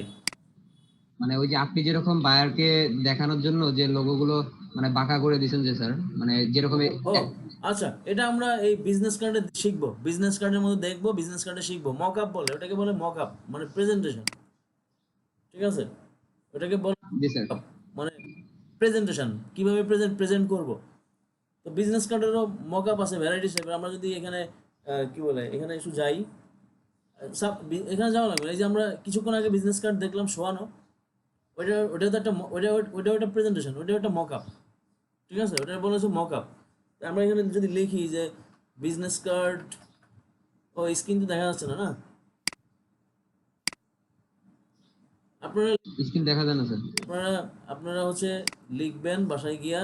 মানে ওই যে আপনি যেরকম বায়ারকে দেখানোর জন্য যে লোগোগুলো মানে বাঁকা করে দিয়েছেন যে স্যার, মানে যেরকম ও আচ্ছা, এটা আমরা এই বিজনেস কার্ডে শিখবো, বিজনেস কার্ডের মধ্যে দেখবো, বিজনেস কার্ডে শিখবো। মক আপ বলে ওটাকে, বলে মক আপ মানে প্রেজেন্টেশন, ঠিক আছে? ওটাকে বলে জি স্যার। মানে প্রেজেন্টেশন, কিভাবে প্রেজেন্ট করব। তো বিজনেস কার্ডেরও মক আপ আছে ভ্যারাইটি টাইপের। আমরা যদি এখানে কি বলে, এখানে একটু যাই, এখানে যাওয়া লাগবে। এই যে আমরা কিছুক্ষণ আগে বিজনেস কার্ড দেখলাম শোয়ানো, ওটা তো একটা ওটা প্রেজেন্টেশন, ওটা একটা মক আপ, ঠিক আছে? ওটা বলা হচ্ছে মক আপ। আমরা এখানে যদি লিখি যে বিজনেস কার্ড, ও স্ক্রিন তো দেখা যাচ্ছে না, না আপনারা স্ক্রিন দেখা যায় না স্যার। আপনারা হচ্ছে লিখবেন বাসায় গিয়া,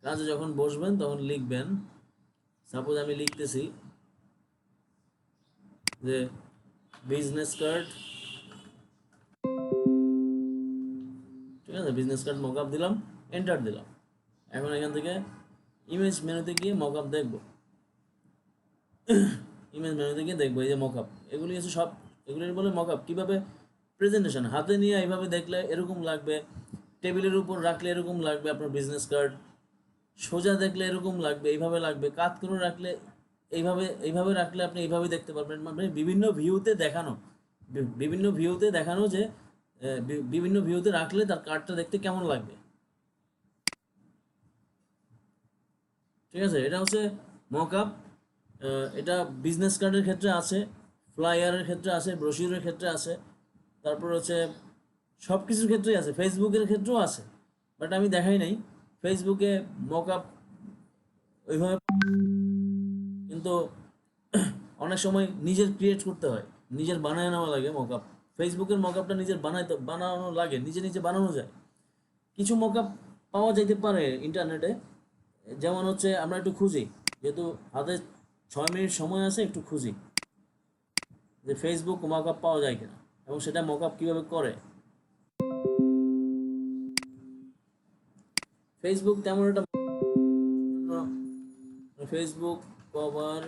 কাজে যখন বসবেন তখন লিখবেন। সাপোজ আমি লিখতেছি যে বিজনেস কার্ড, ঠিক আছে? বিজনেস কার্ড মক আপ দিলাম, এন্টার দিলাম। এখন এখান থেকে ইমেজ মেনুতে গিয়ে মক আপ দেখবো, ইমেজ মেনুতে গিয়ে দেখবো এই যে মক আপ, এগুলি হচ্ছে সব, এগুলি বলে মক আপ। কীভাবে প্রেজেন্টেশন, হাতে নিয়ে এইভাবে দেখলে এরকম লাগবে, টেবিলের উপর রাখলে এরকম লাগবে আপনার বিজনেস কার্ড, সোজা দেখলে এরকম লাগবে, এইভাবে লাগবে, কাত করে রাখলে এইভাবে রাখলে আপনি এইভাবে দেখতে পারবেন। মানে বিভিন্ন ভিউতে দেখানো, যে বিভিন্ন ভিউতে রাখলে তার কার্ডটা দেখতে কেমন লাগবে, ঠিক আছে? এটা হচ্ছে মক আপ। এটা বিজনেস কার্ডের ক্ষেত্রে আছে, ফ্লায়ারের ক্ষেত্রে আছে, ব্রোশিউরের ক্ষেত্রে আছে, তারপর হচ্ছে সব কিছুর ক্ষেত্রেই আছে, ফেসবুকের ক্ষেত্রেও আছে, বাট আমি দেখাই নাই ফেসবুকে মক আপ ওইভাবে। কিন্তু অনেক সময় নিজের ক্রিয়েট করতে হয়, নিজের বানায় নেওয়া লাগে মক আপ। ফেসবুকের মক আপটা নিজের বানানো লাগে, নিজে বানানো যায়। কিছু মক আপ পাওয়া যেতে পারে ইন্টারনেটে, যেমন হচ্ছে আমরা একটু খুঁজি, যেহেতু হাতে 6 মিনিট সময় আছে, একটু খুঁজি যে ফেসবুক মক আপ পাওয়া যায় কিনা এবং সেটা মক আপ কীভাবে করে। ফেসবুক তেমন একটা, ফেসবুক কভার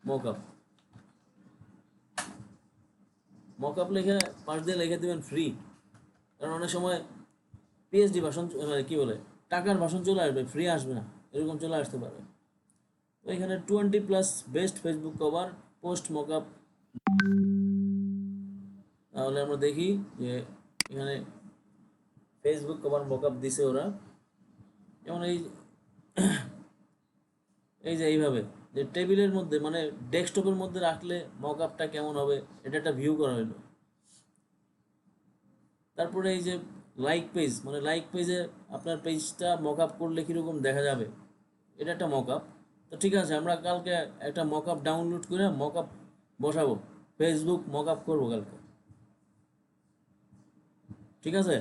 মক আপ লিখে পাশ দিয়ে লিখে দেবেন ফ্রি, কারণ অনেক সময় পিএইচডি ভাষণ, মানে কি বলে, টাকার ভাষণ চলে আসবে, ফ্রি আসবে না, এরকম চলে আসতে পারে। তো এখানে 20+ best Facebook cover post mock up. তাহলে আমরা দেখি যে এখানে ফেসবুক কভার মক আপ দিছে ওরা, যেমন এই যে এইভাবে যে টেবিলের মধ্যে, মানে ডেস্কটপের মধ্যে রাখলে মক আপটা কেমন হবে, এটা একটা ভিউ করা হলো। তারপরে এই যে লাইক পেজ, মানে লাইক পেজে আপনার পেজটা মক আপ করলে কীরকম দেখা যাবে, এটা একটা মক আপ। তো ঠিক আছে, আমরা কালকে একটা মক আপ ডাউনলোড করে মক আপ বসাবো, ফেসবুক মক আপ করবো কালকে, ঠিক আছে?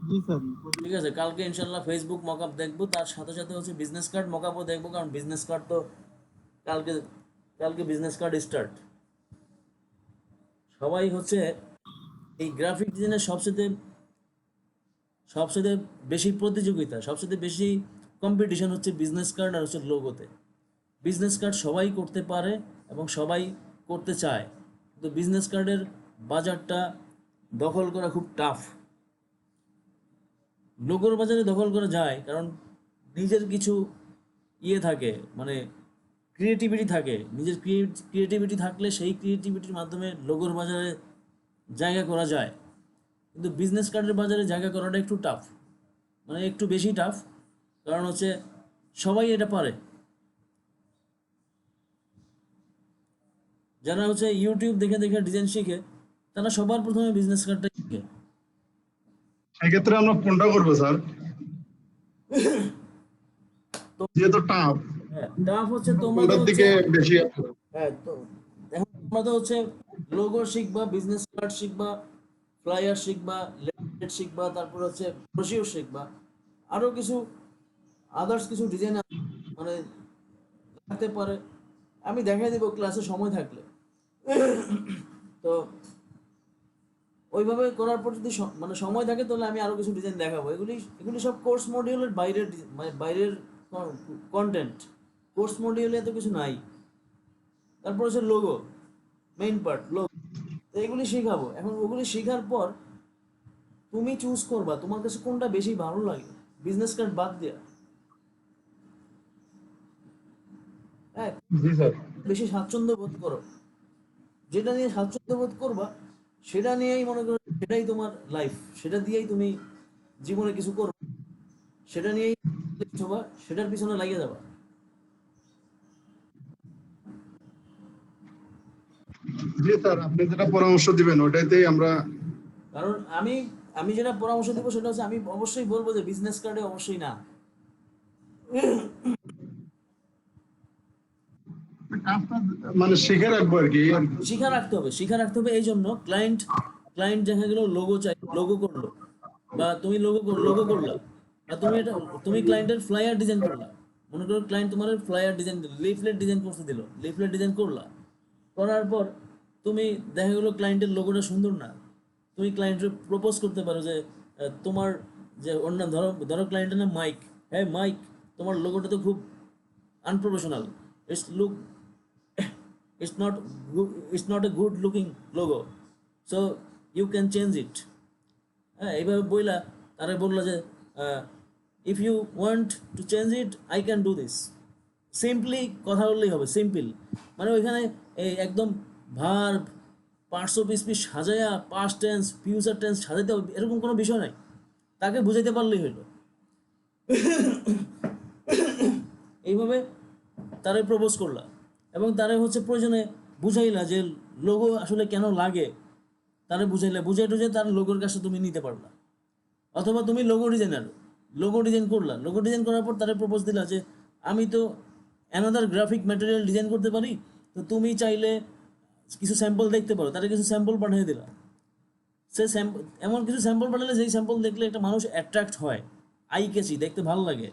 জি স্যার। ঠিক আছে, কালকে ইনশাল্লাহ ফেসবুক মক আপ দেখবো, তার সাথে সাথে হচ্ছে বিজনেস কার্ড মক আপও দেখবো, কারণ বিজনেস কার্ড তো কালকে বিজনেস কার্ড স্টার্ট। সবাই হচ্ছে এই গ্রাফিক ডিজাইনের সবচেয়ে সবচেয়ে বেশি প্রতিযোগিতা, সবচেয়ে বেশি কম্পিটিশন হচ্ছে বিজনেস কার্ড আর হচ্ছে লোগোতে। বিজনেস কার্ড সবাই করতে পারে এবং সবাই করতে চায়, কিন্তু বিজনেস কার্ডের বাজারটা দখল করা খুব টাফ। লোগোর বাজারে দখল করা যায় কারণ নিজের কিছু থাকে, মানে ক্রিয়েটিভিটি থাকে। নিজের ক্রিয়েটিভিটি থাকলে সেই ক্রিয়েটিভিটির মাধ্যমে লোগোর বাজারে জায়গা করা যায়। কিন্তু বিজনেস কার্ডের বাজারে জায়গা করাটা একটু টাফ, মানে একটু বেশি টাফ, কারণ হচ্ছে সবাই এটা পারে। যারা হচ্ছে ইউটিউব দেখে দেখে ডিজাইন শিখে তারা সবার প্রথমে বিজনেস কার্ডটা শিখে। সেক্ষেত্রে আমরা কোনটা করবো স্যার? যেহেতু টাফ, হ্যাঁ টাফ হচ্ছে তোমাদের দিকে বেশি। হ্যাঁ, তো এখন তোমরা তো হচ্ছে লোগো শিখবা, বিজনেস কার্ড শিখবা, ফ্লায়ার শিখবা, লেফলেট শিখবা, তারপর হচ্ছে ব্রোশিওর শিখবা, আরো কিছু আদার্স কিছু ডিজাইন মানে লাগতে পারে। আমি দেখাই দেবো ক্লাসে সময় থাকলে। তো ওইভাবে করার পর যদি মানে সময় থাকে তাহলে আমি আরো কিছু ডিজাইন দেখাবো। এগুলি সব কোর্স মডিউলের বাইরের মানে বাইরের কন্টেন্ট। কোর্স মডিউলে এত কিছু নাই। তারপর হচ্ছে লোগো, মেইন পার্ট লোগো, তো এগুলি শেখাবো। এখন ওগুলি শেখার পর তুমি চুজ করবা তোমার কাছে কোনটা বেশি ভালো লাগে, বিজনেস কার্ড বাদ দেয়া। হ্যাঁ, বেশি স্বাচ্ছন্দ্য বোধ করো, যেটা নিয়ে স্বাচ্ছন্দ্য বোধ করবা সেটা নিয়েই মনে করো সেটাই তোমার লাইফ, সেটা দিয়েই তুমি জীবনে কিছু করবে, সেটা নিয়েই হবা, সেটার পিছনে লাগিয়ে যাবা। জি স্যার, আপনি যেটা পরামর্শ দিবেন ওটাতেই আমরা। কারণ আমি যেটা পরামর্শ দিব সেটা হচ্ছে আমি অবশ্যই বলবো যে বিজনেস কার্ডে অবশ্যই না। মানে শিখে রাখবো আর কি। শিখা রাখতে হবে এই জন্য ক্লায়েন্ট দেখা গেল লোগো চাই, লোগো করলো, বা তুমি লোগো করলা, বা তুমি ক্লায়েন্টের ফ্লায়ার ডিজাইন করলা। মনে করো ক্লায়েন্ট তোমার ফ্লায়ার ডিজাইন দিল, লিফলেট ডিজাইন করতে দিল, লিফলেট ডিজাইন করলা, করার পর তুমি দেখা গেলো ক্লায়েন্টের লোগোটা সুন্দর না, তুমি ক্লায়েন্টের প্রপোজ করতে পারো যে তোমার যে অন্য ধরো ক্লায়েন্টের নাম মাইক, হ্যাঁ মাইক, তোমার লোগোটা তো খুব unprofessional, it's not a good looking logo, so you can change it. হ্যাঁ, এইভাবে বইলা তারা বললো যে if you want to change it I can do this. Simply কথা বললেই হবে, সিম্পল, মানে ওইখানে এই একদম ভার্ব পার্টস অফ স্পিচ সাজায়া পাস্ট টেন্স ফিউচার টেন্স সাজাতে হবে এরকম কোনো বিষয় নাই, তাকে বুঝাইতে পারলেই হইলো। এইভাবে তারে প্রপোজ করলা এবং তারে হচ্ছে প্রয়োজনে বুঝাইলা যে লোগো আসলে কেন লাগে, তারে বুঝাই টুঝে তার লোগোর কাছে তুমি নিতে পারলা। অথবা তুমি লোগো ডিজাইন করলা, লোগো ডিজাইন করার পর তারে প্রপোজ দিলা যে আমি তো অ্যানাদার গ্রাফিক ম্যাটেরিয়াল ডিজাইন করতে পারি, তো তুমি চাইলে কিছু স্যাম্পল দেখতে পারো, তারা কিছু স্যাম্পল পাঠিয়ে দিলা। সে এমন কিছু স্যাম্পল পাঠালে যেই স্যাম্পল দেখলে একটা মানুষ অ্যাট্রাক্ট হয়, আই ক্যাচি, দেখতে ভালো লাগে,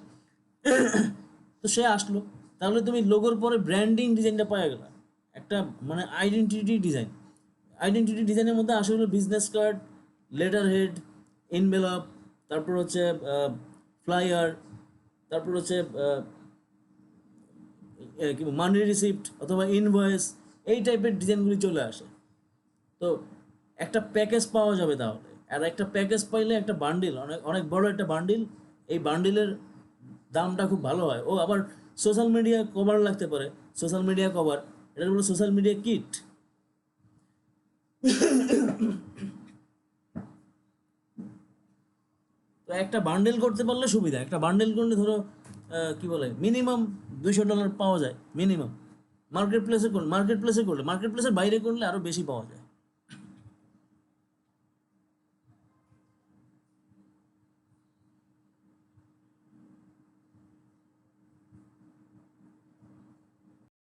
তো সে আসলো। তাহলে তুমি লোগোর পরে ব্র্যান্ডিং ডিজাইনটা পাওয়া গেল, একটা মানে আইডেন্টিটি ডিজাইনের মধ্যে আসলে business card, letter head, envelope, তারপর হচ্ছে ফ্লায়ার, তারপর হচ্ছে মানি রিসিপ্ট অথবা ইনভয়েস, এই টাইপের ডিজাইনগুলি চলে আসে। তো একটা প্যাকেজ পাওয়া যাবে তাহলে, আর একটা প্যাকেজ পাইলে একটা বান্ডিল, অনেক বড় একটা বান্ডিল, এই বান্ডিলের দামটা খুব ভালো হয়। ও আবার সোশ্যাল মিডিয়া কভার লাগতে পারে, সোশ্যাল মিডিয়া কভার, এটা হলো সোশ্যাল মিডিয়া কিট। তো একটা বান্ডেল করতে পারলে সুবিধা, একটা বান্ডেল করলে ধরো কি বলে মিনিমাম $200 পাওয়া যায় মিনিমাম। মার্কেট প্লেসে করলে, মার্কেট প্লেসের বাইরে করলে আরো বেশি পাওয়া যায়।